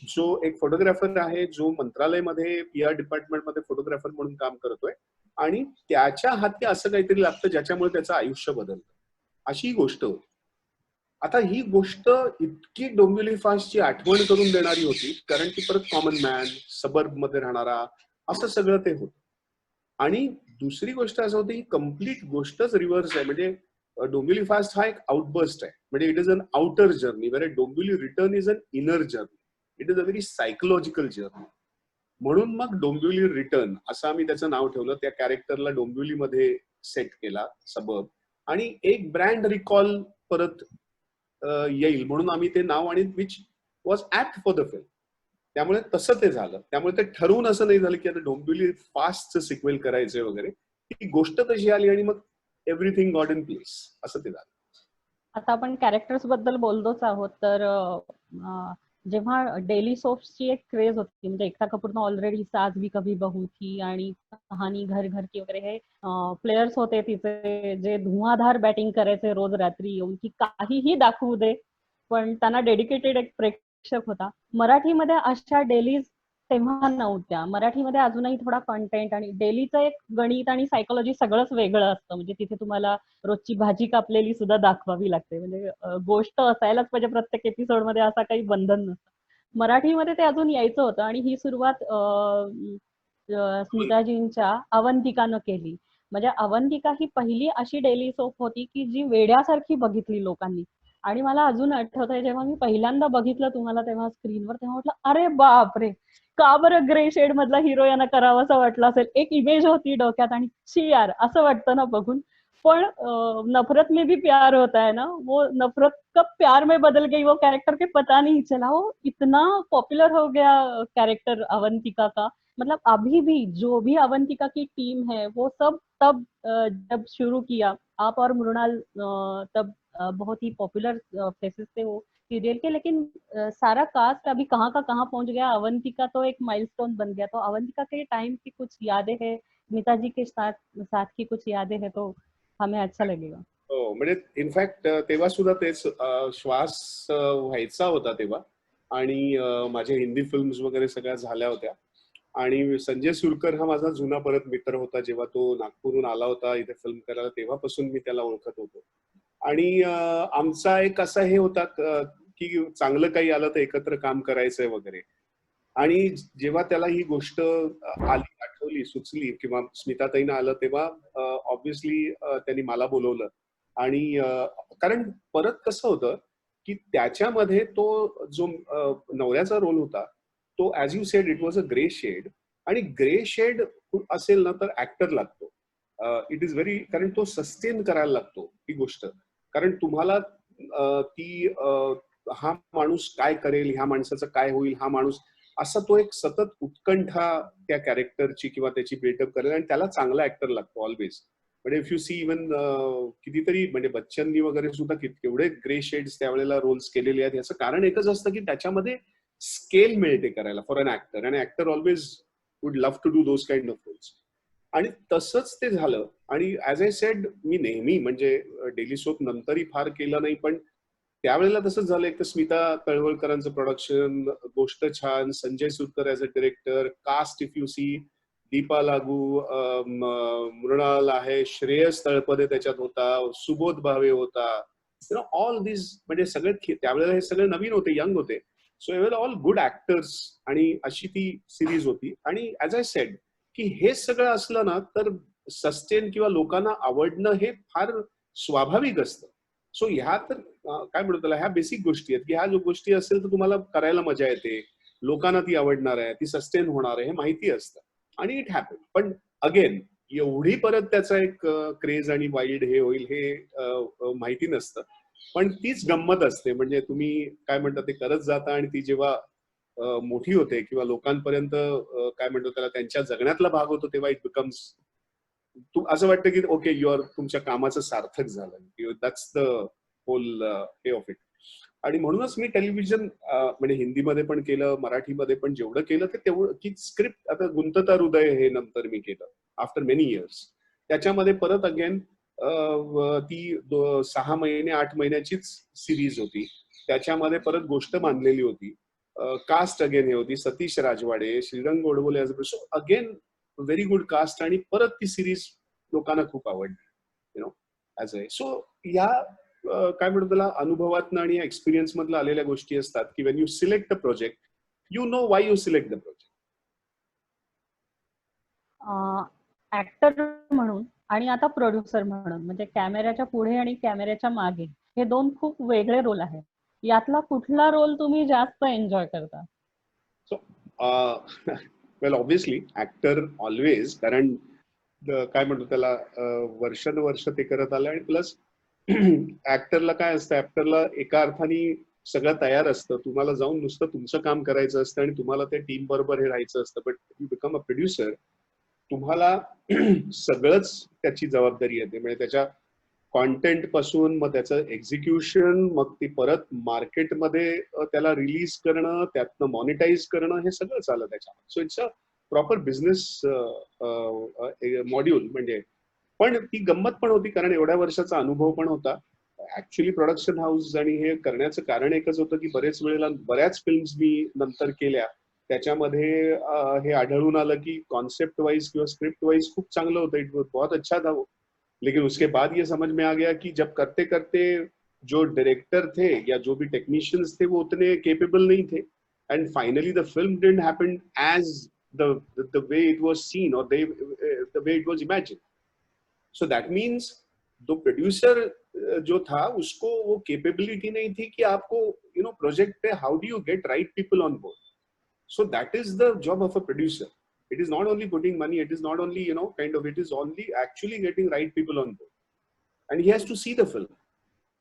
जो एक फोटोग्राफर आहे, जो मंत्रालयामध्ये PR डिपार्टमेंटमध्ये फोटोग्राफर म्हणून काम करतोय, आणि त्याच्या हाती असं काहीतरी लागतं ज्याच्यामुळे त्याचं आयुष्य बदलतं. अशी ही गोष्ट होती. आता ही गोष्ट इतकी डोंबिवली फास्टची आठवण करून देणारी होती, कारण ती परत कॉमन मॅन, सबर्ब मध्ये राहणारा, असं सगळं ते होतं. आणि दुसरी गोष्ट असं होती, ही कम्प्लीट गोष्टच रिव्हर्स आहे. म्हणजे डोंबिवली फास्ट हा एक आउटबर्स्ट आहे. म्हणजे it is an outer journey, where Dombivli return is an inner journey. It is a very psychological journey. म्हणून मग डोंबिवली रिटर्न असं आम्ही त्याचं नाव ठेवलं. त्या कॅरेक्टरला डोंबिवलीमध्ये सेट केला, सबर्ब, आणि एक ब्रँड रिकॉल परत येईल म्हणून आम्ही ते नाव, आणि which was apt for the film. त्यामुळे तसं ते झालं. त्यामुळे ते ठरवून असं नाही झालं की आता डोंबिवली फास्टचं सिक्वेल करायचंय वगैरे. ती गोष्ट तशी आली आणि मग एव्हरीथिंग गॉट इन प्लेस, असं ते झालं. आता आपण कॅरेक्टर्स बद्दल बोलतोच आहोत, तर जेव्हा डेली सोप्सची एक क्रेज होती, म्हणजे एकता कपूरनं ऑलरेडी सास भी कभी बहू थी आणि कहाणी घर घर की वगैरे हे प्लेयर्स होते तिचे, जे धुआंधार बॅटिंग करायचे रोज रात्री येऊन, की काहीही दाखवू दे पण त्यांना डेडिकेटेड एक प्रेक्षक होता. मराठीमध्ये अशा डेलीज तेव्हा नव्हत्या. मराठीमध्ये अजूनही थोडा कंटेंट आणि डेलीचं एक गणित आणि सायकोलॉजी सगळंच वेगळं असतं. म्हणजे तिथे तुम्हाला रोजची भाजी कापलेली सुद्धा दाखवावी लागते. म्हणजे गोष्ट असायलाच पाहिजे प्रत्येक एपिसोडमध्ये, असा काही बंधन नसतं. मराठीमध्ये ते अजून यायचं होतं आणि ही सुरुवात स्मिताजींच्या अवंतिकानं केली. म्हणजे अवंतिका ही पहिली अशी डेली सोप होती की जी वेड्यासारखी बघितली लोकांनी. आणि मला अजून आठवतंय, जेव्हा मी पहिल्यांदा बघितलं तुम्हाला तेव्हा स्क्रीनवर, तेव्हा म्हटलं अरे बापरे, का बरं ग्रे शेड मधला हिरो यांना करावासा वाटला असेल. एक इमेज होती डोक्यात आणि शी यार असं वाटतं ना बघून. पण नफरत में भी प्यार होता है ना, वो नफरत कब प्यार में बदल गई वो कैरेक्टर के पता नहीं चला. वो इतना पॉपुलर हो गया कैरेक्टर अवंतिका का. मतलब अभी भी जो भी अवंतिका की टीम है वो सब तब जब शुरू किया आप और मृणाल, तब बहुत ही पॉपुलर फेसेस थे वो सीरियल के. लेकिन सारा कास्ट अभी कहाँ का कहाँ पहुंच गया. अवंतिका तो एक माइलस्टोन बन गया. तो अवंतिका के टाइम की कुछ यादें हैं, स्मिता जी के साथ की कुछ यादें हैं, तो हमें अच्छा लगेगा. हो, म्हणजे इनफॅक्ट तेव्हा सुद्धा तेच श्वास व्हायचा होता तेव्हा. आणि माझ्या हिंदी फिल्म्स वगैरे सगळ्या झाल्या होत्या. आणि संजय सुरकर हा माझा जुना परत मित्र होता. जेव्हा तो नागपूरहून आला होता इथे फिल्म करायला, तेव्हापासून मी त्याला ओळखत होतो. आणि आमचा एक असा हे होता की चांगलं काही आलं तर एकत्र काम करायचंय वगैरे. आणि जेव्हा त्याला ही गोष्ट आली, आठवली, सुचली किंवा स्मिताताईनं आलं, तेव्हा ऑब्व्हियसली त्यांनी मला बोलवलं. आणि कारण परत कसं होतं की त्याच्यामध्ये तो जो नवऱ्याचा रोल होता तो, as you said, it was a grey shade. आणि ग्रे शेड असेल ना तर ऍक्टर लागतो. इट इज व्हेरी, कारण तो सस्टेन करायला लागतो ती गोष्ट. कारण तुम्हाला ती हा माणूस काय करेल, ह्या माणसाचं काय होईल, हा माणूस असा तो एक सतत उत्कंठा त्या कॅरेक्टरची किंवा त्याची बिल्डअप करेल. आणि त्याला चांगला ऍक्टर लागतो ऑलवेज. म्हणजे इफ यू सी इव्हन कितीतरी, म्हणजे बच्चननी वगैरे सुद्धा केवढे ग्रे शेड्स त्यावेळेला रोल्स केलेले आहेत. याचं कारण एकच असतं की त्याच्यामध्ये स्केल मिळते करायला फॉर अन ऍक्टर. आणि actor always would love to do those kind of roles. आणि तसंच ते झालं. आणि ऍज आय सेड, मी नेहमी म्हणजे डेली सोप नंतरही फार केलं नाही, पण त्यावेळेला तसंच झालं. एक तर स्मिता तळवळकरांचं प्रोडक्शन, गोष्ट छान, Sanjay Surkar as a director, cast if you see, Deepa Lagoo, Mrinal आहे, श्रेयस तळपदे त्याच्यात होता, सुबोध भावे होता, ऑल दिस. म्हणजे सगळे त्यावेळेला हे सगळे नवीन होते, यंग होते. So ever all good actors. आणि अशी ती सिरीज होती. आणि ऍज आय सेड की हे सगळं असलं ना तर सस्टेन किंवा लोकांना आवडणं हे फार स्वाभाविक असतं. सो ह्या तर काय म्हणतो त्याला, ह्या बेसिक गोष्टी आहेत की ह्या जो गोष्टी असेल तर तुम्हाला करायला मजा येते, लोकांना ती आवडणार आहे, ती सस्टेन होणार आहे, हे माहिती असतं. आणि इट हॅपन. पण अगेन एवढी परत त्याचा एक क्रेज आणि वाईल्ड हे होईल हे माहिती नसतं. पण तीच गंमत असते. म्हणजे तुम्ही काय म्हणता ते करत जाता आणि ती जेव्हा मोठी होते किंवा लोकांपर्यंत काय म्हणतो त्याला त्यांच्या जगण्यातला भाग होतो, तेव्हा इट बिकम्स, असं वाटतं की ओके, तुमच्या कामाचं सार्थक झालं. दॅट्स द होल हे ऑफ इट. आणि म्हणूनच मी टेलिव्हिजन म्हणजे हिंदीमध्ये पण केलं, मराठीमध्ये पण जेवढं केलं ते तेवढं, की स्क्रिप्ट आता गुंतता हृदय हे नंतर मी केलं आफ्टर मेनी इयर्स. त्याच्यामध्ये परत अगेन ती 6 महिने 8 महिन्याचीच सिरीज होती. त्याच्यामध्ये परत गोष्ट बांधलेली होती. कास्ट अगेन हे होती, Satish Rajwade, Shrirang Godbole, so again very good cast. आणि परत ती सिरीज लोकांना खूप आवडली, you know, as a. So या काय म्हणतो त्याला, अनुभवातनं आणि एक्सपिरियन्स मधलं आलेल्या गोष्टी असतात की Wien you select a project, you know Y you select the project. Actor म्हणून आणि आता प्रोड्युसर म्हणून, म्हणजे कॅमेऱ्याच्या पुढे आणि कॅमेऱ्याच्या मागे हे दोन खूप वेगळे रोल आहेत. यातला कुठला रोल तुम्ही जास्त एन्जॉय करता? So well, obviously actor always, कारण काय म्हणतो त्याला वर्षानुवर्ष ते करत आलं. आणि प्लस ऍक्टरला काय असतं, ऍक्टरला एका अर्थाने सगळं तयार असतं. तुम्हाला जाऊन नुसतं तुमचं काम करायचं असतं आणि तुम्हाला ते टीम बरोबर हे राहायचं असतं. But you become a producer, तुम्हाला सगळंच त्याची जबाबदारी येते. म्हणजे त्याच्या कॉन्टेंट पासून मग त्याचं एक्झिक्युशन, मग ती परत मार्केटमध्ये त्याला रिलीज करणं, त्यातनं मॉनिटाईज करणं, हे सगळं चाललं त्याच्यामध्ये. So it's a proper business module. म्हणजे पण ती गंमत पण होती कारण एवढ्या वर्षाचा अनुभव पण होता. ऍक्च्युली प्रोडक्शन हाऊस आणि हे करण्याचं कारण एकच होतं की बरेच वेळेला बऱ्याच फिल्म्स मी नंतर केल्या, त्याच्यामध्ये हे आढळून आलं की कॉन्सेप्ट वाइज किंवा स्क्रिप्ट वाइज खूप चांगलं होतं, इट वॉज बहुत अच्छा था वो. लेकिन उसके बाद ये समझ में आ गया कि जब करते करते जो डायरेक्टर थे या जो भी टेक्नीशियंस थे वो उतने केपेबल नहीं थे, and finally the film didn't happen as the way it was seen or the way it was imagined. So that means दो प्रोड्यूसर जो था उसको वो केपेबिलिटी नहीं थी कि आपको प्रोजेक्ट पे how do you get right people on board. So that is the job of a producer. It is not only putting money, it is not only it is only actually getting right people on board, and he has to see the film.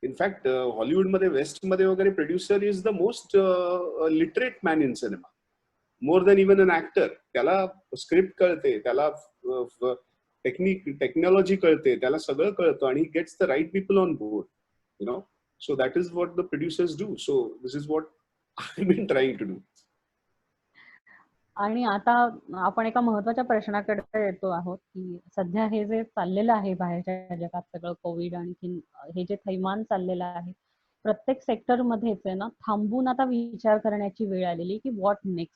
In fact, Hollywood मध्ये, West मध्ये वगैरे producer is the most literate man in cinema, more than even an actor. त्याला स्क्रिप्ट कळते, त्याला टेक्नॉलॉजी कळते, त्याला सगळं कळतं, आणि he gets the right people on board, so that is what the producers do. So this is what I've been trying to do. आणि आता आपण एका महत्वाच्या प्रश्नाकडे येतो आहोत की सध्या हे जे चाललेलं आहे बाहेरच्या जगात सगळं कोविड आणि हे जे थैमान चाललेलं आहे, प्रत्येक सेक्टरमध्येच आहे ना थांबून आता विचार करण्याची वेळ आलेली की व्हॉट नेक्स्ट,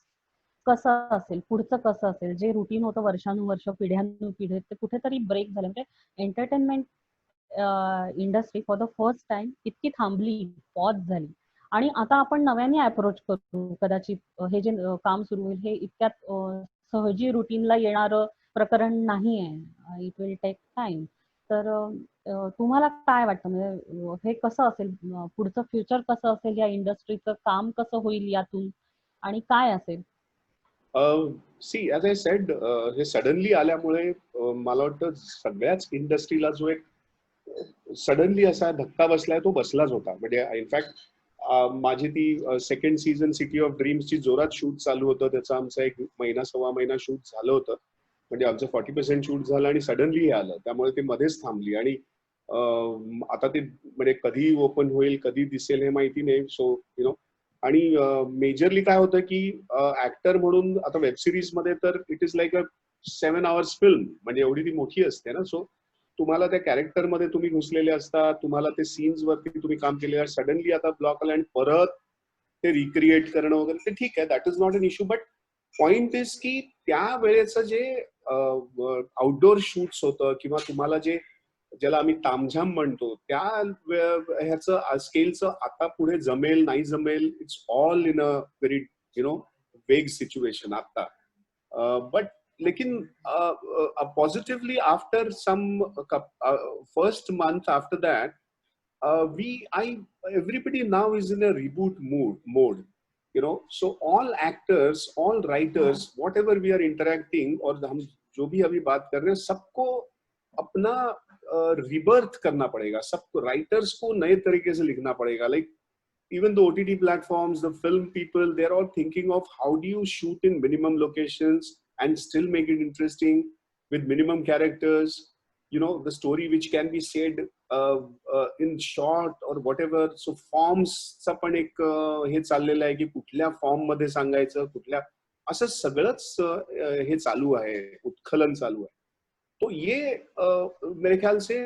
कसं असेल पुढचं, कसं असेल. जे रुटीन होतं वर्षानुवर्ष, पिढ्यानुपिढी, ते कुठेतरी ब्रेक झालं. म्हणजे entertainment industry for the first time इतकी थांबली, पॉज झाली. आणि आता आपण नव्याने अप्रोच करू. कदाचित हे जे काम सुरू होईल हे इतक्यात सहजी रुटीनला येणारं प्रकरण नाही आहे. It will take time. तर तुम्हाला काय वाटतं, म्हणजे हे कसं असेल, पुढचं फ्युचर कसं असेल, या इंडस्ट्रीचं काम कसं होईल यातून, आणि काय असेल? सी ॲज आय सेड, हे सडनली आल्यामुळे मला वाटतं सगळ्याच इंडस्ट्रीला जो एक सडनली असा धक्का बसलाय तो बसलाच होता. म्हणजे इनफॅक्ट माझी ती सेकंड सीझन सिटी ऑफ ड्रीम्सची जोरात शूट चालू होतं. त्याचं आमचा 1 महिना सव्वा महिना शूट झालं होतं. म्हणजे आमचं 40% शूट झालं आणि सडनली हे आलं, त्यामुळे ते मध्येच थांबली. आणि आता ते म्हणजे कधी ओपन होईल, कधी दिसेल हे माहिती नाही. सो आणि मेजरली काय होतं की ऍक्टर म्हणून आता वेब सिरीज मध्ये तर it is like a 7 hours film, म्हणजे एवढी ती मोठी असते ना. सो तुम्हाला त्या कॅरेक्टर मध्ये तुम्ही घुसलेले असता, तुम्हाला ते सीन्स वरती तुम्ही काम केले, सडनली आता ब्लॉक आला आणि परत ते रिक्रिएट करणं वगैरे, ते ठीक आहे, that is not an issue. But point is की त्या वेळेचं जे आउटडोर शूट्स होतं किंवा तुम्हाला जे ज्याला आम्ही तामझाम म्हणतो त्या ह्याचं स्केलचं आता पुढे जमेल नाही जमेल, it's all in a very वेग सिच्युएशन आता. बट लेकिन positively after some first month after that, everybody now is in a reboot mode, so all actors, all writers, whatever we are interacting, और हम जो भी अभी बात कर रहे हैं, सबको अपना rebirth करना पड़ेगा. सबको राइटर्स को नए तरीके से लिखना पड़ेगा. Like even the OTT platforms, the film people, they're all thinking of how do you shoot in minimum locations and still make it interesting with minimum characters, the story which can be said in short or whatever. So forms चा पण एक हे चाललेलं आहे की कुठल्या फॉर्म मध्ये सांगायचं, कुठल्या, असं सगळंच हे चालू आहे, उत्खलन चालू आहे. तो ये मेरे ख्याल से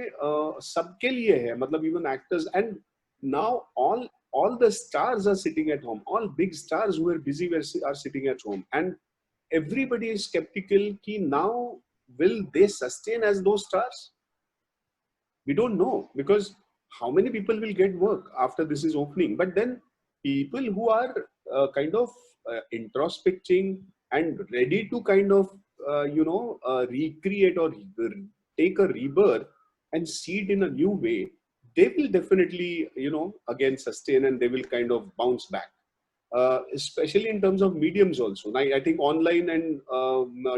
सबके लिए है, मतलब even actors. End now all the stars are sitting at home, all big stars who were busy are sitting at home, and everybody is skeptical ki now will they sustain as those stars. We don't know, because how many people will get work after this is opening. But then people who are kind of introspecting and ready to kind of recreate or take a rebirth and see it in a new way, they will definitely again sustain, and they will kind of bounce back, especially in terms of mediums also. I think online and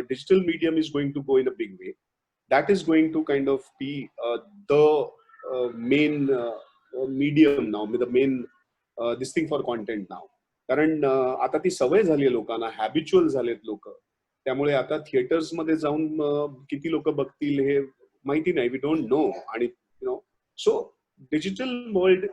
digital medium is going to go in a big way. That is going to kind of be the main medium now, the main this thing for content now. कारण आता ती सवय झाली आहे लोकांना, हॅबिच्युअल झालेत लोक. त्यामुळे आता थिएटर्स मध्ये जाऊन किती लोक बघतील हे माहिती नाही, वी डोंट नो. आणि So digital world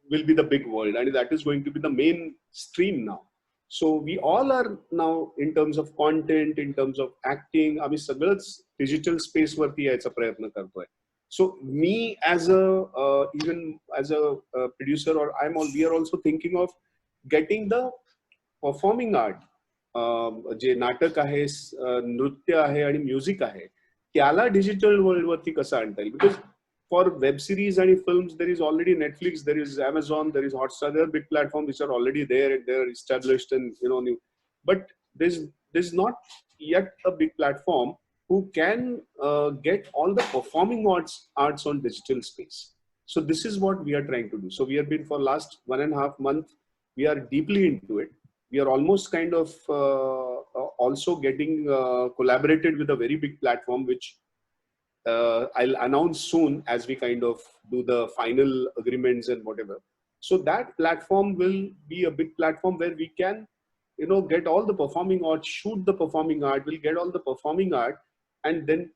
will be the big world, and that is going to be the main stream now. So we all are now, in terms of content, in terms of acting, आम्ही सगळंच digital space वरती यायचा प्रयत्न करतोय. So me as a even as a producer, or we are also thinking of getting the performing art, जे नाटक आहे, नृत्य आहे आणि म्युझिक आहे, त्याला डिजिटल वर्ल्ड वरती कसं आणता येईल. Because for web series and films, there is already Netflix, there is Amazon, there is Hotstar, there are big platforms which are already there and they're established and new. But there's not yet a big platform who can get all the performing arts on digital space. So this is what we are trying to do. So we have been for last 1.5 months, we are deeply into it. We are almost kind of also getting collaborated with a very big platform, which I'll announce soon as we kind of do the final agreements and whatever. So that platform will be a big platform where we can, get all the performing art, shoot the performing art, we'll get all the performing art, and then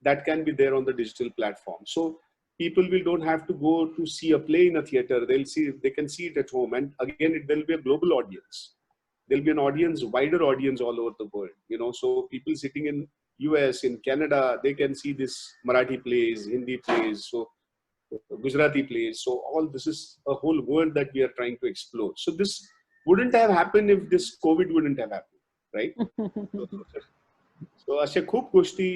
that can be there on the digital platform. So people don't have to go to see a play in a theater. They can see it at home. And again, there will be a global audience. There'll be an audience, wider audience all over the world, so people sitting in US, in Canada, they can see this Marathi plays, Hindi plays, so Gujarati plays. So all this is a whole world that we are trying to explore. So this wouldn't have happened if this COVID wouldn't have happened, right? So अशा खूप गोष्टी,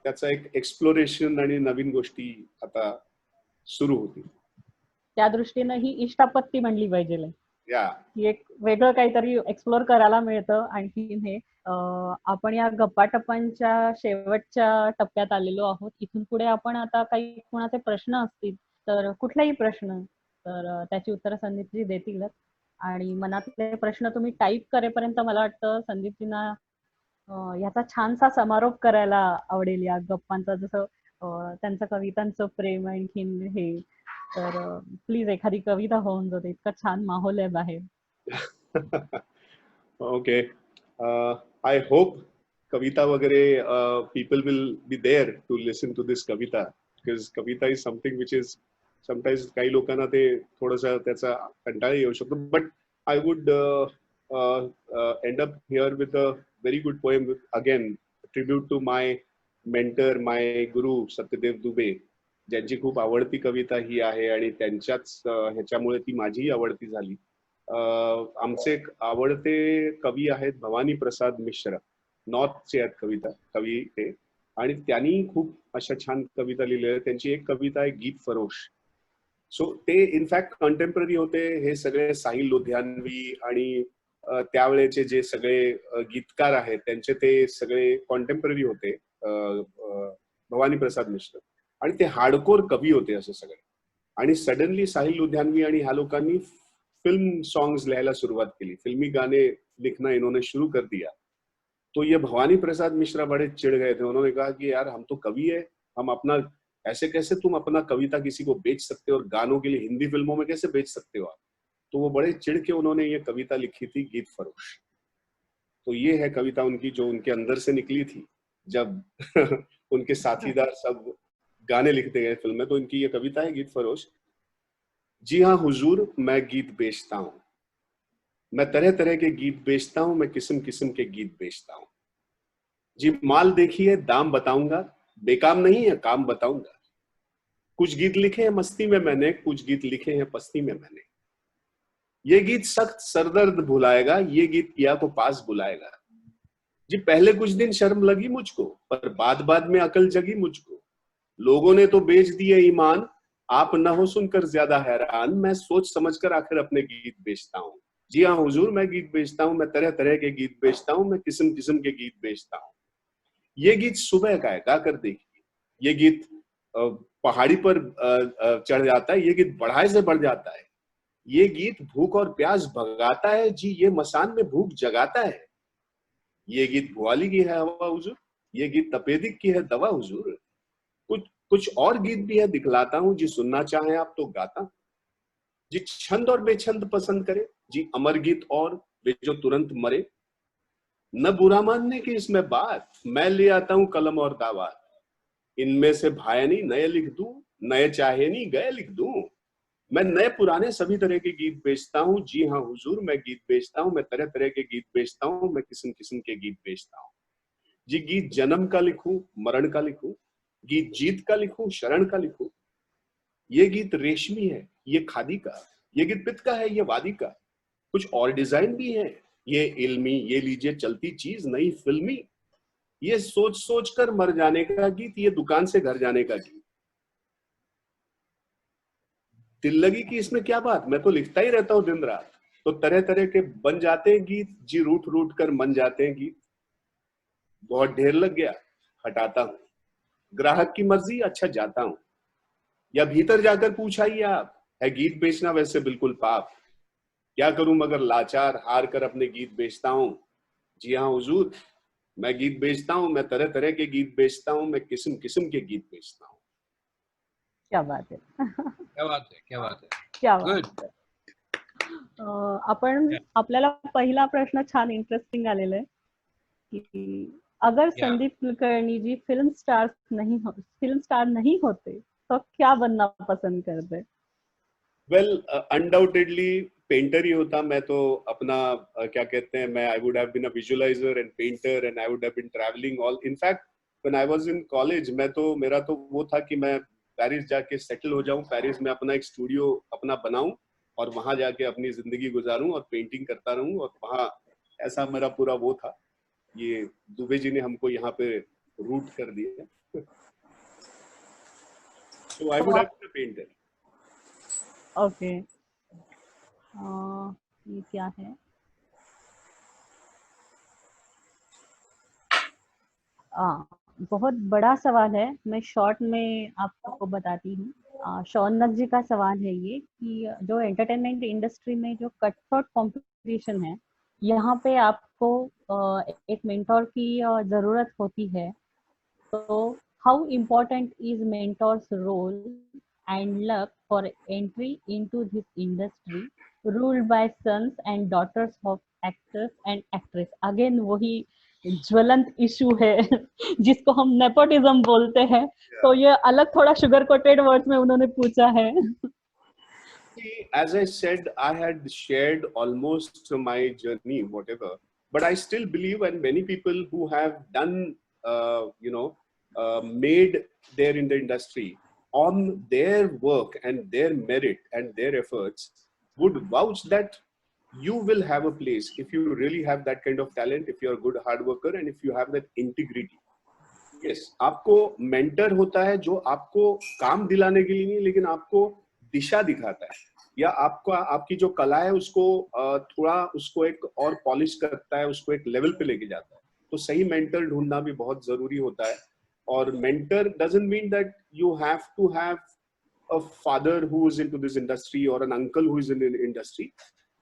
त्याचा एक एक्सप्लोरेशन आणि नवीन गोष्टी आता सुरू होतील. त्या दृष्टीनं ही इष्टापत्ती म्हणली पाहिजे. Yeah. एक वेगळं काहीतरी एक्सप्लोर करायला मिळतं. आणखीन हे आपण या गप्पाटप्पांच्या शेवटच्या टप्प्यात आलेलो आहोत. इथून पुढे आपण आता काही कोणाचे प्रश्न असतील तर कुठलाही प्रश्न तर त्याची उत्तरं संदीपजी देतीलच. आणि मनातले प्रश्न तुम्ही टाईप करेपर्यंत मला वाटतं संदीपजींना याचा छानसा समारोप करायला आवडेल या गप्पांचा. जसं त्यांचं कवितांचं प्रेम आणखीन हे, तर प्लीज एखादी कविता होऊन जाते. इतका छान माहोल आहे बाहेर. Okay. I hope Kavita वगैरे people will be there to listen to this Kavita, because Kavita is something which is sometimes काही लोकांना ते थोडंसं त्याचा कंटाळा येऊ शकतो. But I would end up here with a very good poem, again tribute to my mentor, my guru Satyadev Dubey, ज्यांची खूप आवडती कविता ही आहे आणि त्यांच्याच ह्याच्यामुळे ती माझी आवडती झाली. आमचे आवडते कवी आहेत भवानी प्रसाद मिश्र, नॉर्थचे आहेत कवी ते, आणि त्यांनी खूप अशा छान कविता लिहिल्या आहेत. त्यांची एक कविता आहे गीत फरोश. सो ते इनफॅक्ट कंटेम्पररी होते. हे सगळे साहिल लुधियानवी आणि त्यावेळेचे जे सगळे गीतकार आहेत त्यांचे ते सगळे कॉन्टेम्पररी होते, भवानी प्रसाद मिश्र, आणि ते हार्डकोर कवी होते असे सगळे. आणि सडनली साहिल लुधियानवी आणि ह्या लोकांनी फिल्म सॉन्ग्स लिहायला सुरुवात केली, फिल्मी गाने लिखना इन्होंने शुरू कर दिया. तो ये भवानी प्रसाद मिश्रा बड़े चिढ़ गए थे. उन्होंने कहा कि यार हम तो कवि है, हम अपना ऐसे कैसे तुम अपना कविता किसी को बेच सकते हो और गानों के लिए हिंदी फिल्मों में कैसे बेच सकते हो आप. तो वो बड़े चिढ़ के उन्होंने ये कविता लिखी थी गीत फरोश. तो ये है कविता उनकी जो उनके अंदर से निकली थी जब उनके साथीदार सब गाने लिखते गए फिल्म में. तो इनकी ये कविता है गीत फरोश. जी हाँ हुजूर, मैं गीत बेचता हूँ, मैं तरह तरह के गीत बेचता हूँ, मैं किस्म किस्म के गीत बेचता हूँ. जी माल देखिए, दाम बताऊंगा, बेकाम नहीं है काम बताऊंगा. कुछ गीत लिखे हैं मस्ती में मैंने, कुछ गीत लिखे हैं पस्ती में मैंने. ये गीत सख्त सरदर्द भुलाएगा, ये गीत पिया को पास बुलाएगा. जी पहले कुछ दिन शर्म लगी मुझको, पर बाद में अकल जगी मुझको. लोगों ने तो बेच दिए ईमान, आप न हो सुनकर ज्यादा हैरान. मैं सोच समझकर आखिर अपने गीत बेचता हूँ. जी हाँ हुजूर, मैं गीत बेचता हूँ, मैं तरह तरह के गीत बेचता हूँ, मैं किस्म किस्म के गीत बेचता हूँ. ये गीत सुबह का है, गा कर देखिए. ये गीत पहाड़ी पर चढ़ जाता है, ये गीत बढ़ाए से बढ़ जाता है. ये गीत भूख और प्यास भगाता है, जी ये मसान में भूख जगाता है. ये गीत भुआली की है हवा हुजूर, ये गीत तपेदिक की है दवा हुजूर. कुछ और गीत भी है दिखलाता हूँ, जी सुनना चाहे आप तो गाता हूँ. जी छंद और बेछंद पसंद करे, जी अमर गीत और वे जो तुरंत मरे. न बुरा मानने की इसमें बात, मैं ले आता हूँ कलम और दावात. इनमें से भाया नहीं नए लिख दूं, नए चाहे नहीं गए लिख दूं। मैं नए पुराने सभी तरह के गीत बेचता हूँ। जी हाँ हुजूर, मैं गीत बेचता हूँ, मैं तरह तरह के गीत बेचता हूँ, मैं किस्म किस्म के गीत बेचता हूँ जी। गीत जन्म का लिखूं, मरण का लिखूं, गीत जीत का लिखूं, शरण का लिखूं। ये गीत रेशमी है, ये खादी का, ये गीत पित्त का है, ये वादी का। कुछ और डिजाइन भी है, ये इल्मी, ये लीजिए चलती चीज नई फिल्मी। ये सोच सोच कर मर जाने का गीत, ये दुकान से घर जाने का गीत। दिल लगी कि इसमें क्या बात, मैं तो लिखता ही रहता हूँ दिन रात। तो तरह तरह के बन जाते हैं गीत जी, रूठ रूठ कर मन जाते हैं गीत। बहुत ढेर लग गया, हटाता हूँ, ग्राहक की मर्जी, अच्छा जाता हूँ। या भीतर जाकर पूछाइए आप, है गीत बेचना वैसे बिल्कुल पाप? क्या करूं मगर लाचार हार कर अपने गीत बेचता हूँ। जी हाँ हुजूर, मैं गीत बेचता हूँ, मैं तरह तरह के गीत बेचता हूँ, मैं किस्म किस्म के गीत बेचता हूँ। क्या बात है. क्या बात है, क्या बात है. क्या Good. बात आहे. आपण आपल्याला पहिला प्रश्न छान इंटरेस्टिंग आलेला आहे की अगर संदीप कुलकर्णी जी फिल्म स्टार नहीं होते तो क्या बनना पसंद करते? वेल अनडाउटेडली पेंटर ही होता मैं तो। अपना क्या कहते हैं, मैं I would have been a visualiser and painter and I would have been travelling all. In fact when I was in college, मैं तो मेरा तो वो था कि मैं पेरिस जाके सेटल हो जाऊं, पेरिस में अपना एक स्टूडियो अपना बनाऊं और वहां जाके अपनी जिंदगी गुजारूं और पेंटिंग करता रहूं। और वहां ऐसा मेरा पूरा वो था। ये दुबे जी ने हमको यहाँ पे रूट कर दिया। So I would have been a painter. Okay. ये क्या है? बहुत बड़ा सवाल है, मैं शॉर्ट में आपको बताती हूँ. शौनक जी का सवाल है ये कि जो एंटरटेनमेंट इंडस्ट्री में जो कटथ्रोट कंपटीशन है, यहाँ पे आपको एक मेंटोर की जरूरत होती है. तो how important is mentors role and luck for entry into this industry ruled by sons and daughters of actors and actress? Again वही ज्वलंत इशू है जिसको हम नेपोटिज्म बोलते हैं. तो ये अलग थोड़ा शुगर कोटेड वर्ड्स में उन्होंने पूछा है. As I said, I had shared almost my journey, whatever, but I still believe, and many people who have done, made there in the industry on their work and their merit and their efforts would vouch that you will have a place if you really have that kind of talent, if you are a good hard worker and if you have that integrity. Yes, आपको मेंटर होता है जो आपको काम दिलाने के लिए नहीं, लेकिन आपको दिशा दिखाता है, या आपका आपकी जो कला है उसको थोड़ा उसको एक और पॉलिश करता है, उसको एक लेवल पे लेके जाता है. तो सही मेंटर ढूंढना भी बहुत जरूरी होता है. और mentor doesn't mean that you have to have a father who is into this industry or an uncle who is in the industry.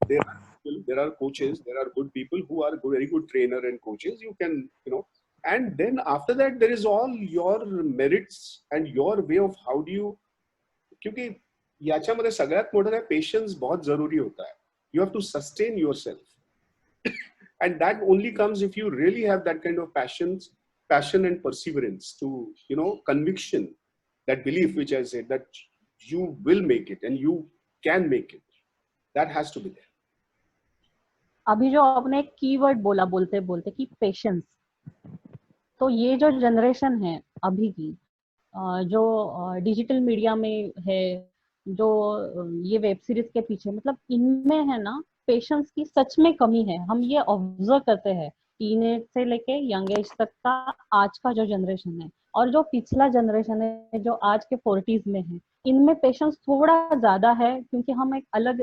There are coaches, there are good people who are very good trainer and coaches. You can, and then after that there is all your merits and your way of how do you, क्योंकि याच्यामध्ये सगळ्यात मोठं आहे पेशन्स बहुत जरूरी होता है. You have to sustain yourself and that only comes if you really have that kind of passion and perseverance to, conviction, that belief which I said that you will make it and you can make it. That has to be there. अभी जो आपने एक कीवर्ड बोला बोलते बोलते कि पेशेंस, तो ये जो जनरेशन है अभी की, जो डिजिटल मीडिया में है, जो ये वेब सीरीज के पीछे, मतलब इनमें है ना पेशेंस की सच में कमी है. हम ये ऑब्जर्व करते हैं टीनेज से लेके यंग एज तक का आज का जो जनरेशन है और जो पिछला जनरेशन है जो आज के 40s में है, इनमें पेशेंस थोड़ा ज्यादा है क्योंकि हम एक अलग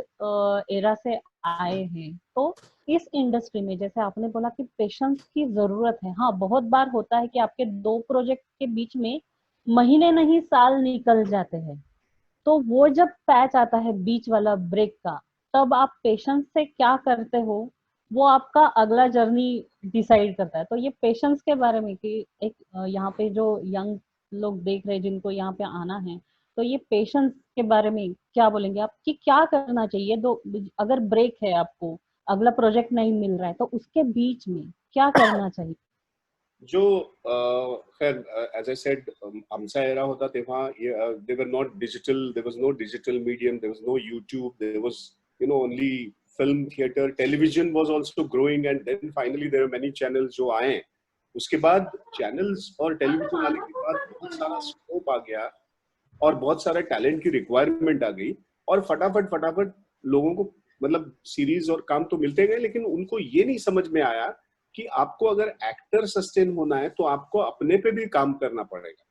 एरा से आए हैं. तो इस इंडस्ट्री में जैसे आपने बोला कि पेशेंस की जरूरत है. हाँ, बहुत बार होता है कि आपके 2 प्रोजेक्ट के बीच में महीने नहीं साल निकल जाते हैं. तो वो जब पैच आता है बीच वाला ब्रेक का, तब आप पेशेंस से क्या करते हो वो आपका अगला जर्नी डिसाइड करता है. तो ये पेशेंस के बारे में कि एक यहाँ पे जो यंग लोग देख रहे हैं जिनको यहाँ पे आना है, तो ये पेशेंस के बारे में क्या बोलेंगे आप कि क्या करना चाहिए? दो अगर ब्रेक है, आपको अगला प्रोजेक्ट नहीं मिल रहा है, तो उसके बीच में क्या करना चाहिए? जो खैर एज आई सेड आमचा एरा होता तेव्हा they were not digital, there was no digital medium, there was no YouTube, there was only film theater, television was also growing, and then finally there are many channels जो आए. उसके बाद channels और television आने के बाद बहुत सारा scope आ गया और बहुत सारा टैलेंट की रिक्वायरमेंट आ गई और फटाफट लोगों को मतलब सीरीज और काम तो मिलते गए, लेकिन उनको ये नहीं समझ में आया कि आपको अगर एक्टर सस्टेन होना है तो आपको अपने पे भी काम करना पड़ेगा.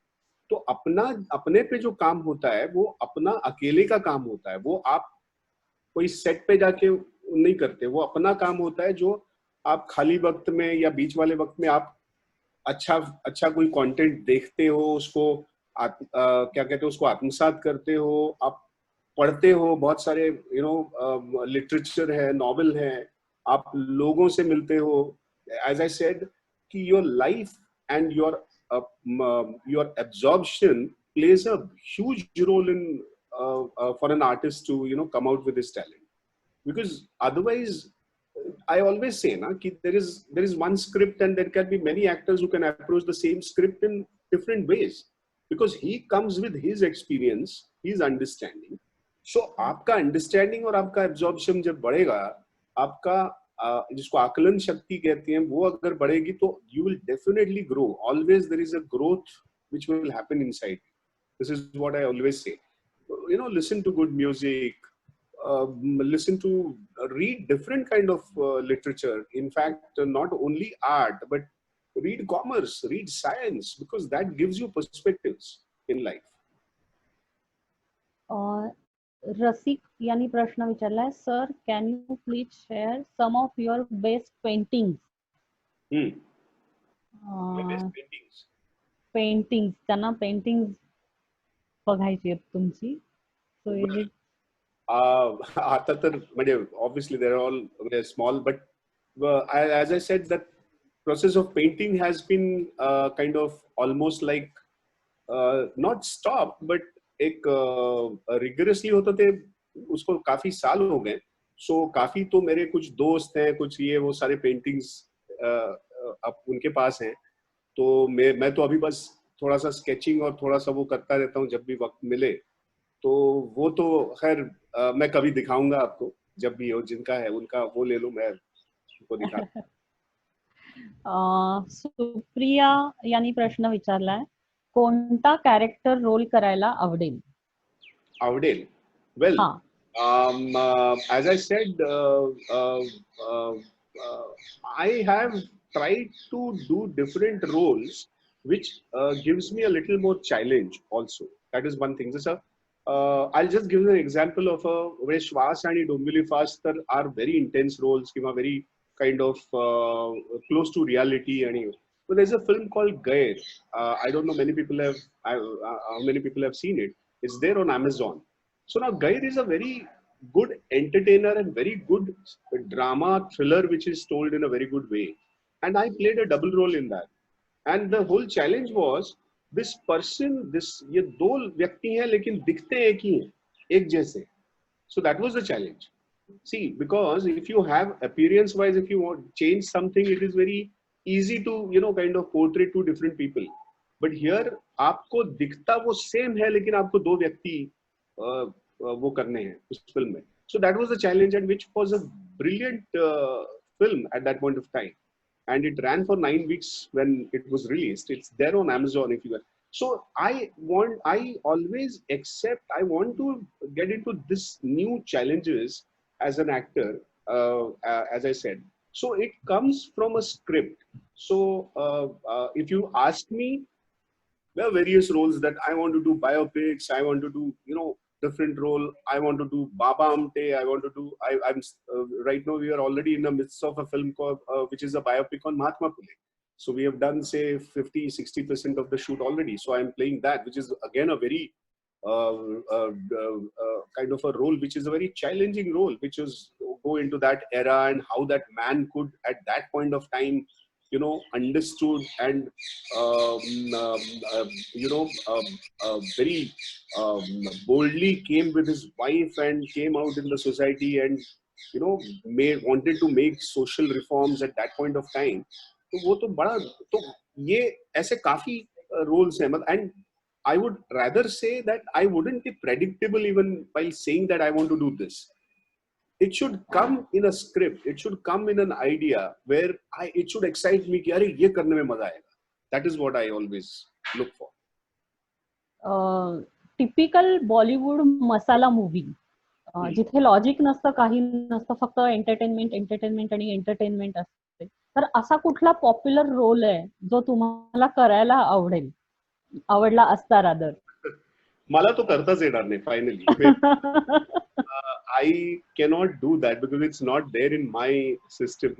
तो अपने पे जो काम होता है वो अपना अकेले का काम होता है, वो आप कोई सेट पे जाके नहीं करते, वो अपना काम होता है जो आप खाली वक्त में या बीच वाले वक्त में आप अच्छा कोई कंटेंट देखते हो, उसको क्या कहते हैं उसको आत्मसात करते हो, आप पढ़ते हो, बहुत सारे लिटरेचर है, नॉवेल है, आप लोगों से मिलते हो. एज आई सेड कि your life end your absorption plays a huge role in for an artist to come out with his talent, because otherwise I always say na ki there is one script and there can be many actors who can approach the same script in different ways because he comes with his experience, his understanding. So आपका अंडरस्टैंडिंग और आपका एब्जॉर्प्शन जब बढ़ेगा, आपका जिसको आकलन शक्ति कहते हैं वो अगर बढ़ेगी तो you will definitely grow. Always there is a growth which will happen inside. This is what I always say. Listen to good music, listen to read different kind of literature. In fact, not only art but read commerce, read science, because that gives you perspectives in life. Rasik यांनी प्रश्न विचारलाय, sir can you please share some of your best paintings. My best paintings. Paintings, त्यांना पेंटिंग्स बघायची आहेत तुमची. सो इज इट आता तर म्हणजे obviously they're all very small, but as I said, that process of painting has been kind of almost like not stopped, but एक rigorously होता थे, उसको काफी साल हो गए. So काफी तो मेरे कुछ दोस्त हैं, कुछ ये वो सारे पेंटिंग्स अब उनके पास हैं. तो मैं तो अभी बस थोड़ा सा स्केचिंग और थोड़ा सा वो करता रहता हूँ जब भी वक्त मिले. तो वो तो खैर मैं कभी दिखाऊंगा आपको, जब भी हो, जिनका है उनका वो ले लो, मैं उनको दिखा. सुप्रिया यांनी प्रश्न विचारलाय, कोणता कॅरेक्टर रोल करायला आवडेल. आवडेल. Well, as I said, I have tried to do different roles, which gives me a little more challenge also. That is one thing. I'll just give you an example of where Shwas and Dombili Fast are very intense roles, very kind of close to reality. So there's a film called Gair. I don't know how many people have seen it. It's there on Amazon. So now Gair is a very good entertainer and very good drama thriller, which is told in a very good way. And I played a double role in that. And the whole challenge was, this person, ये दो व्यक्ति हैं लेकिन दिखते एक ही हैं, एक जैसे. So that was the challenge. See, because if you have appearance wise, if you want to change something, it is very easy to kind of portray two different people. But here आपको दिखता वो same है लेकिन आपको दो व्यक्ति वो करने हैं उस फिल्म में. So that was the challenge, and which was a brilliant film at that point of time. And it ran for 9 weeks when it was released. It's there on Amazon if you want. So I always want to get into this new challenges as an actor, as I said. So it comes from a script. So if you ask me, there are various roles that I want to do. Biopics, I want to do, different role. I want to do Baba Amte. I want to do. I'm right now we are already in the midst of a film called, which is a biopic on Mahatma Phule. So we have done say 50-60% of the shoot already. So I'm playing that, which is again a very kind of a role, which is a very challenging role, which is go into that era and how that man could at that point of time, understood and very boldly came with his wife and came out in the society and wanted to make social reforms at that point of time. तो वो तो बड़ा, तो ये ऐसे काफी roles हैं, and I would rather say that I wouldn't be predictable even while saying that I want to do this. It should come in a script. It should come in an idea where it should excite me कि अरे ये करने में मजा आएगा. That is what I always look for. Typical Bollywood masala movie जिथे लॉजिक नसतं, काही नसतं, फक्त एंटरटेनमेंट आणि एंटरटेनमेंट असते, तर असा कुठला पॉप्युलर रोल आहे जो तुम्हाला करायला आवडला असता रादर? मला तो करताच येणार नाही finally. I cannot do that because it's not there in my system.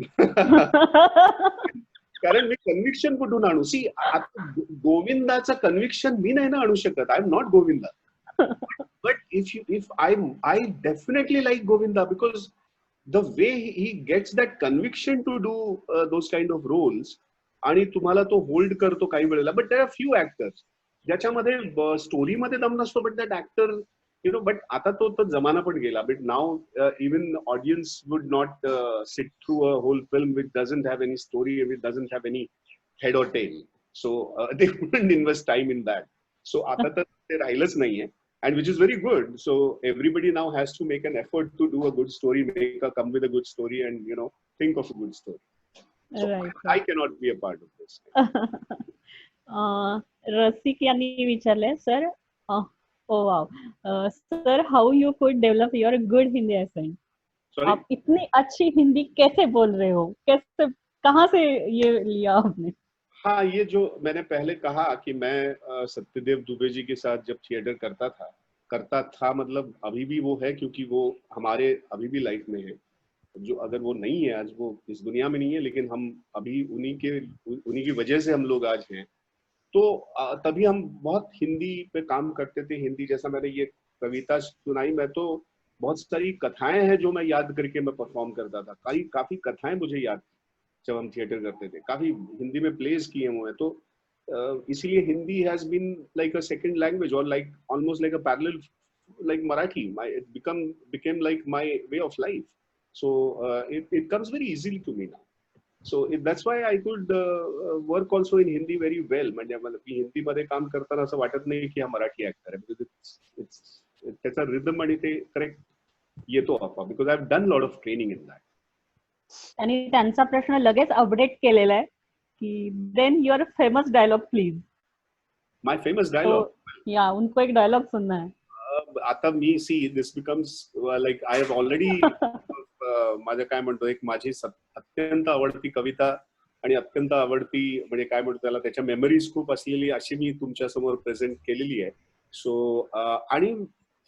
कारण मी कन्व्हिक्शन कुठून आणू? सी, गोविंदाचं कन्व्हिक्शन मी नाही ना आणू शकत. I am not Govinda. But if I definitely like Govinda because the way he gets that conviction to do those kind of roles आणि तुम्हाला तो होल्ड करतो काही वेळेला. But there are few actors ज्याच्यामध्ये स्टोरी मध्ये दम नसतो, but that actor, you know, but आता तो जमाना पण गेला. But now even audience would not sit through a whole film which doesn't have any story, which doesn't have any head or tail. So they wouldn't invest time in that. So आता तर ते राहिलंच नाहीये. And which is very good. So everybody now has to make an effort to do a good story, come with a good story, and think of a good story. So right. I cannot be a part of this. रसिक यांनी विचारले, sir, oh wow, sir, how you could develop your good Hindi accent? Sorry? आप इतनी अच्छी हिंदी कैसे बोल रहे हो? कैसे, कहाँ से ये लिया आपने? हाँ, ये जो मैंने पहले कहा कि मैं सत्यदेव दुबे जी के साथ जब थिएटर करता था मतलब अभी भी वो है, क्योंकि वो हमारे अभी भी लाइफ में है. जो अगर वो नहीं है आज, वो इस दुनिया में नहीं है, लेकिन हम अभी उन्हीं की वजह से हम लोग आज हैं. तो तभी हम बहुत हिंदी पे काम करते थे. हिंदी, जैसा मैंने ये कविता सुनाई, मैं तो बहुत सारी कथाएं हैं जो मैं याद करके मैं परफॉर्म करता था. काफी कथाएं मुझे याद जब हम थिएटर करते थे. काफी हिंदी में प्लेस किए हुए हैं. तो इसीलिए Hindi has been like a second language और like almost like a parallel like Marathi. It became like my way of life. So it comes very easily to me now. So that's why I could work also in Hindi very well. म्हणजे मला हिंदी मध्ये काम करताना असं वाटत नाही की हा मराठी ऍक्टर आहे, because त्याचा रिदम आणि ते करेक्ट येतो आपोआप, because I have done lot of training in that. आणि त्यांचा प्रश्न लगेच अपडेट केलेला आहे कि then your famous dialogue please. My famous dialogue. या उनको एक डायलॉग सुनना है. आता मी see this becomes like I have already माझं काय म्हणतो, एक माझी अत्यंत आवडती कविता आणि अत्यंत आवडती म्हणजे काय म्हणतो त्याला, त्याच्या मेमरीज खूप असलेली अशी मी तुमच्या समोर प्रेझेंट केलेली आहे. सो आणि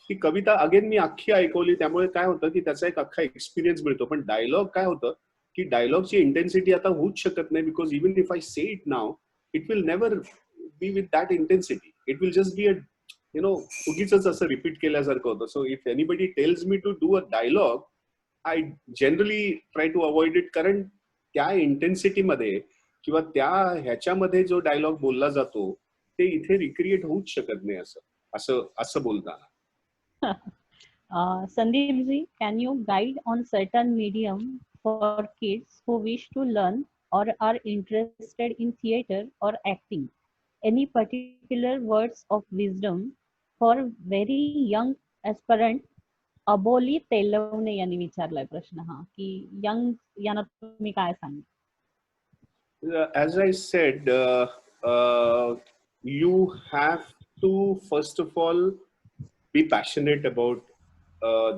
ती कविता अगेन मी अख्खी ऐकवली, त्यामुळे काय होतं की त्याचा एक अख्खा एक्सपिरियन्स मिळतो. पण डायलॉग काय होतं की डायलॉगची इंटेन्सिटी आता होऊच शकत नाही, because even if I say it now it will never be with that intensity. It will just be a उगीच असं रिपीट केल्यासारखं होतं. So if anybody tells me to do a dialogue, I generally try to avoid it, कारण त्या इंटेन्सिटीमध्ये किंवा त्या ह्याच्यामध्ये जो डायलॉग बोलला जातो ते इथे रिक्रिएट होऊच शकत नाही असं बोलताना. Sandeep ji, can you guide on certain medium for kids who wish to learn or are interested in theater or acting? Any particular words of wisdom for very young aspirant? अबोली तेलवणे यांनी विचारलाय प्रश्न हा की यंग यांना तुम्ही काय सांगा? As I said, you have to first of all be passionate about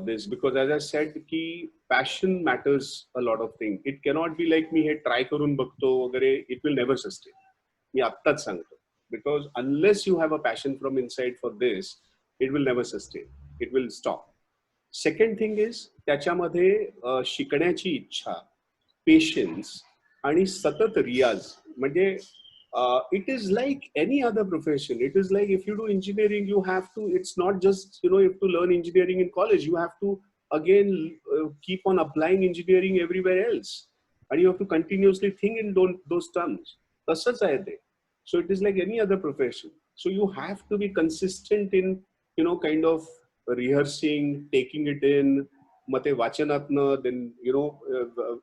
this, because as I said ki passion matters a lot of things. It cannot be like मी हे ट्राय करून बघतो वगैरे, it will never sustain. मी आत्ताच सांगतो, because unless you have a passion from inside for this, it will never sustain. It will stop. Second thing is त्याच्यामध्ये शिकण्याची इच्छा, पेशन्स आणि सतत रियाज. म्हणजे it is like any other profession. It is like if you do engineering, you have to, it's not just, you have to learn engineering in college. You have to again keep on applying engineering everywhere else, and you have to continuously think in those terms. तसंच आहे ते. So it is like any other profession. So you have to be consistent in kind of rehearsing, taking it in, mate vachanatna, then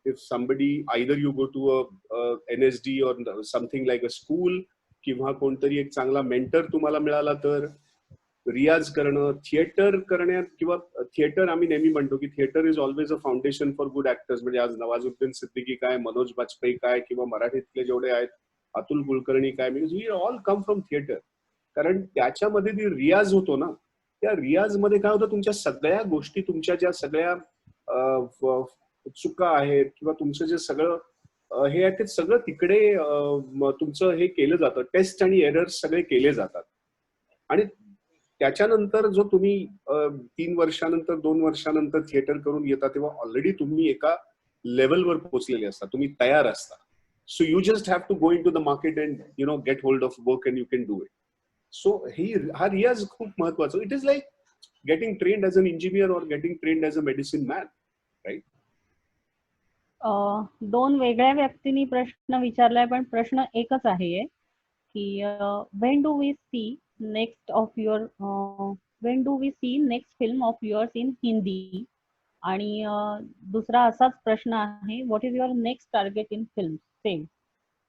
if somebody, either you go to a NSD or something like a school, किंवा कोणतरी एक चांगला मेंटर तुम्हाला मिळाला तर रियाज करणं, थिएटर करण्यात किंवा थिएटर आम्ही नेहमी म्हणतो की theatre is always a foundation for good actors. म्हणजे आज नवाजुद्दीन सिद्दीकी काय, मनोज बाजपेयी काय किंवा मराठीतले जेवढे आहेत अतुल कुलकर्णी काय, because we all come from theatre. कारण त्याच्यामध्ये जी रियाज होतो ना, त्या रियाज मध्ये काय होतं, तुमच्या सगळ्या गोष्टी, तुमच्या ज्या सगळ्या चुका आहेत किंवा तुमचं जे सगळं हे आहे ते सगळं तिकडे तुमचं हे केलं जातं, टेस्ट आणि एरर्स सगळे केले जातात. आणि त्याच्यानंतर जो तुम्ही 3 वर्षानंतर 2 वर्षानंतर थिएटर करून येता तेव्हा ऑलरेडी तुम्ही एका लेवलवर पोहोचलेले असता, तुम्ही तयार असता. So you just have to go in to the market and get hold of work and you can do it. So हा रियाज खूप महत्वाचा. It is like getting trained as an engineer or getting trained as a medicine man, right? दोन वेगळ्या व्यक्तींनी प्रश्न विचारलाय, पण प्रश्न एकच आहे की when do we see next of your when do we see next film of yours in Hindi? आणि दुसरा असाच प्रश्न आहे, what is your next target in film? Same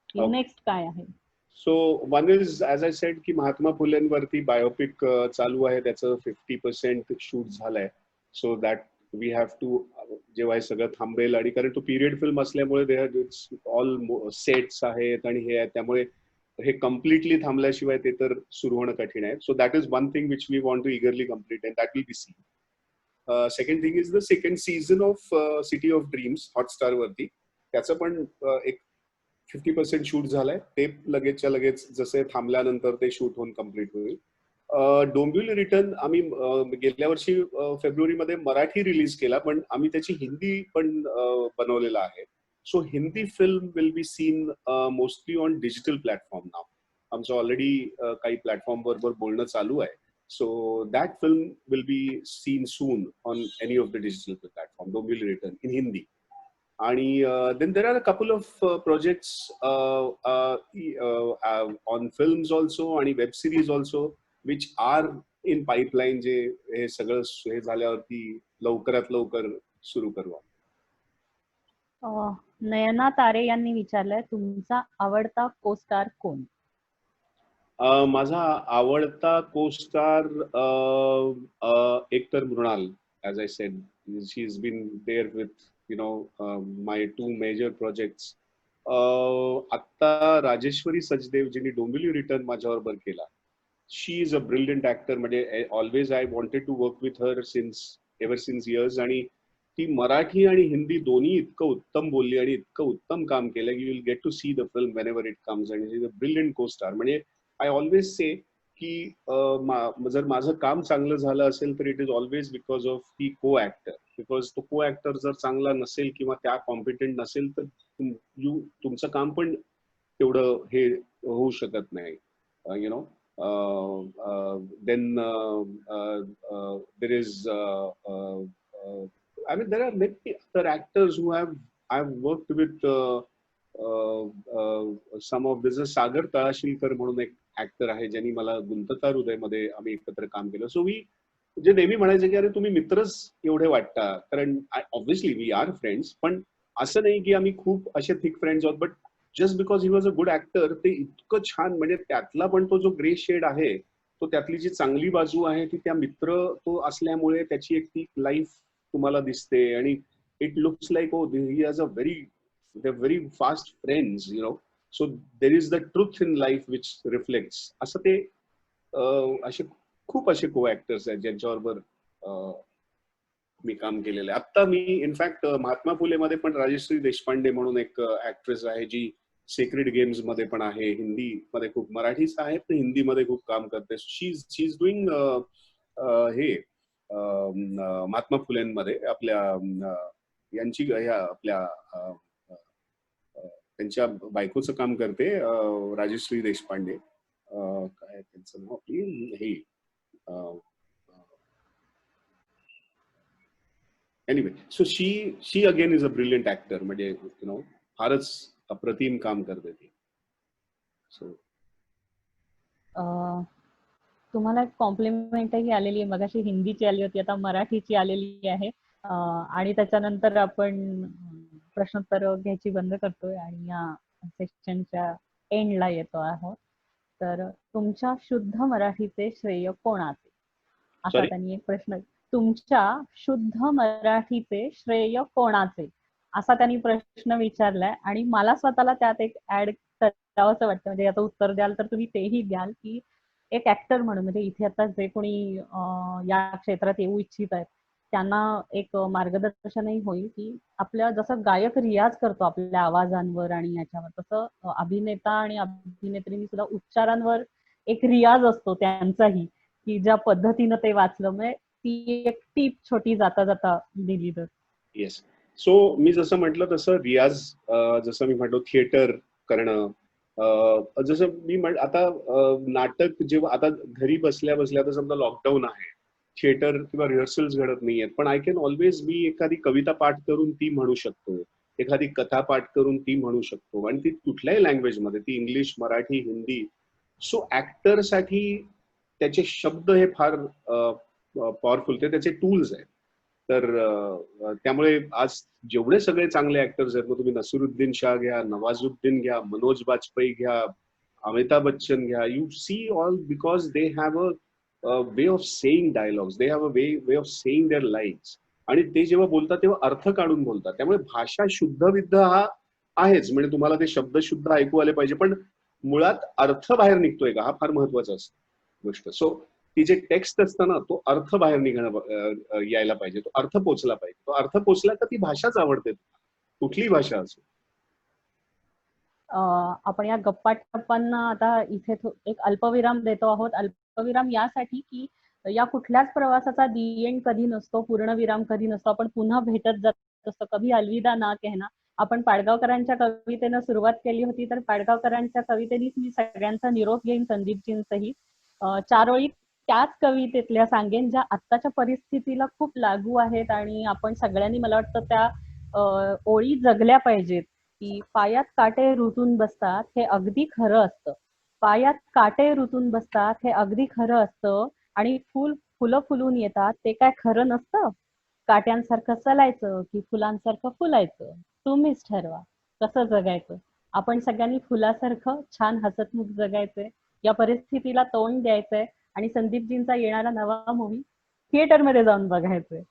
की Okay. नेक्स्ट काय आहे? So one is as I sed की महात्मा फुलेंवरती बायोपिक चालू आहे, त्याचं 50% शूट झालंय. So that we have to, जेव्हा हे सगळं थांबेल, आणि कारण तो पिरियड फिल्म असल्यामुळे इट्स ऑल सेट्स आहेत आणि हे आहेत, त्यामुळे हे कम्प्लिटली थांबल्याशिवाय ते तर सुरू होणं कठीण आहे. So that is one thing which we want to eagerly complete and that will be see. Second thing is the second season of City of Dreams Hotstar वरती. त्याचं पण एक 50% शूट झालंय, ते लगेचच्या लगेच जसे थांबल्यानंतर ते शूट होऊन कम्प्लीट होईल. डोंबिवली रिटर्न आम्ही गेल्या वर्षी फेब्रुवारीमध्ये मराठी रिलीज केला, पण आम्ही त्याची हिंदी पण बनवलेला आहे. So Hindi film will be seen mostly on digital platform now. आमचं ऑलरेडी काही प्लॅटफॉर्म बरोबर बोलणं चालू आहे. So that film will be seen soon on any of the digital platform, Dombivli return in Hindi. आणि then there are a couple of projects on films also आणि web series also which are in pipeline, जे हे सगळं हे झाल्यावरती लवकरात लवकर सुरू करू. नयना तारे यांनी विचारलंय, तुमचा आवडता को स्टार कोण? माझा आवडता को स्टार एक तर Mrinal, as I said, she is been there with my 2 major projects. आत्ता राजेश्वरी सचदेव जिने डोंबिवली रिटर्न माझ्याबरोबर केला, she is a brilliant actor. म्हणजे always I wanted to work with her ever since years. आणि ती मराठी आणि हिंदी दोन्ही इतकं उत्तम बोलली आणि इतकं उत्तम काम केलं की you will get to see the film whenever it comes. आणि she is a brilliant co star. म्हणजे आय ऑलवेज से की जर माझं काम चांगलं झालं असेल तर it is always because of the co actor. Because तो को ऍक्टर जर चांगला नसेल किंवा त्या कॉम्पिटंट नसेल तर तुमचं काम पण तेवढं हे होऊ शकत नाही. Then there is I mean there are many other actors who I've worked with. Some of this is सागर तळाशीलकर म्हणून एक ऍक्टर आहे ज्यांनी मला गुंतता हृदयमध्ये आम्ही एकत्र काम केलं. सो वी जे नेहमी म्हणायचे की अरे तुम्ही मित्रच एवढे वाटता, कारण ऑब्व्हियसली वी आर फ्रेंड्स, पण असं नाही की आम्ही खूप असे थिक फ्रेंड्स आहोत. But just because he was a good actor, ते इतकं छान, म्हणजे त्यातला पण तो जो ग्रे शेड आहे, तो त्यातली जी चांगली बाजू आहे ती त्या मित्र तो असल्यामुळे त्याची एक ती लाईफ तुम्हाला दिसते. आणि it looks like oh he has a very fast friends, so there is the truth in life which reflects. असं ते असे खूप असे को ऍक्टर्स आहेत ज्यांच्याबरोबर मी काम केलेलं आहे. आता मी इनफॅक्ट महात्मा फुले मध्ये पण राजश्री देशपांडे म्हणून एक ऍक्ट्रेस आहे जी सेक्रेड गेम्स मध्ये पण आहे, हिंदी मध्ये खूप, मराठीच आहे पण हिंदी मध्ये खूप काम करते. शी इज डुईंग हे महात्मा फुलेंमध्ये आपल्या यांची आपल्या त्यांच्या बायकोचं काम करते, राजश्री देशपांडे. काय त्यांचं नाव आपली हे anyway. So she again is a brilliant actor. म्हणजे फारच अप्रतिम काम करते ती. सो तुम्हाला एक कॉम्प्लिमेंटही आलेली आहे, मगाशी हिंदीची आली होती, आता मराठीची आलेली आहे. आणि त्याच्यानंतर आपण प्रश्नोत्तर घ्यायची बंद करतोय आणि या सेक्शनच्या एंडला येतो आहोत. तर तुमच्या शुद्ध मराठीचे श्रेय कोणाचे, असा Sorry? त्यांनी एक प्रश्न. तुमच्या शुद्ध मराठीचे श्रेय कोणाचे, असा त्यांनी प्रश्न विचारलाय. आणि मला स्वतःला त्यात एक ऍड करावंसं वाटतं, म्हणजे याचं उत्तर द्याल तर तुम्ही तेही द्याल, की एक ऍक्टर म्हणून, म्हणजे इथे आता जे कोणी या क्षेत्रात येऊ इच्छित आहेत त्यांना एक मार्गदर्शनही होईल, की आपल्या जसं गायक रियाज करतो आपल्या आवाजांवर आणि याच्यावर, तसं अभिनेता आणि अभिनेत्रींनी सुद्धा उच्चारांवर एक रियाज असतो त्यांचाही, की ज्या पद्धतीनं ते वाचलं. म्हणजे ती एक टीप छोटी जाता जाता दिली तर. येस. सो मी जसं म्हटलं तसं रियाज, जसं मी म्हटलो थिएटर करणं, जसं मी आता नाटक जेव्हा आता घरी बसल्या बसल्या तर समजा लॉकडाऊन आहे, थिएटर किंवा रिहर्सल्स घडत नाहीयेत, पण आय कॅन ऑलवेज मी एखादी कविता पाठ करून ती म्हणू शकतो, एखादी कथा पाठ करून ती म्हणू शकतो, आणि ती कुठल्याही लँग्वेजमध्ये, ती इंग्लिश, मराठी, हिंदी. सो ऍक्टरसाठी त्याचे शब्द हे फार पॉवरफुल, ते त्याचे टूल्स आहेत. तर त्यामुळे आज जेवढे सगळे चांगले ऍक्टर्स आहेत, मग तुम्ही नसीरुद्दीन शाह घ्या, नवाजुद्दीन घ्या, मनोज बाजपेयी घ्या, अमिताभ बच्चन घ्या, you see all because they have a way of saying dialogues, they have a way of saying their lines, आणि ते जेव्हा बोलतात तेव्हा अर्थ काढून बोलतात. त्यामुळे भाषा शुद्ध विद्ध हा आहेच, म्हणजे तुम्हाला ते शब्द शुद्ध ऐकू आले पाहिजे, पण मुळात अर्थ बाहेर निघतोय का, हा फार महत्वाचा असतो गोष्ट. सो ती जे टेक्स्ट असतं ना, तो अर्थ बाहेर निघणं यायला पाहिजे, तो अर्थ पोचला पाहिजे. तो अर्थ पोचला तर ती भाषाच आवडते, कुठलीही भाषा असो. आपण या गप्पा टप्पांना आता इथे एक अल्पविराम देतो आहोत. अल्पविराम यासाठी की या कुठल्याच प्रवासाचा दी एंड कधी नसतो, पूर्णविराम कधी नसतो. आपण पुन्हा भेटत जात असतो. कभी अलविदा ना कहना. आपण पाडगावकरांच्या कवितेनं सुरुवात केली होती, तर पाडगावकरांच्या कवितेनीच मी सगळ्यांचा निरोप घेईन, संदीपजींचंही. 4 ओळी त्याच कवितेतल्या सांगेन, ज्या आत्ताच्या परिस्थितीला खूप लागू आहेत आणि आपण सगळ्यांनी, मला वाटतं, त्या ओळी जगल्या पाहिजेत. की पायात काटे रुतून बसतात हे अगदी खरं असतं. पायात काटे रुतून बसतात हे अगदी खरं असतं. आणि फुलं फुलून येतात ते काय खरं नसतं. काट्यांसारखं चलायचं की फुलांसारखं फुलायचं, तुम्हीच ठरवा कसं जगायचं. आपण सगळ्यांनी फुलासारखं छान हसतमुख जगायचंय, या परिस्थितीला तोंड द्यायचंय आणि संदीपजींचा येणारा नवा मूवी थिएटरमध्ये जाऊन बघायचंय.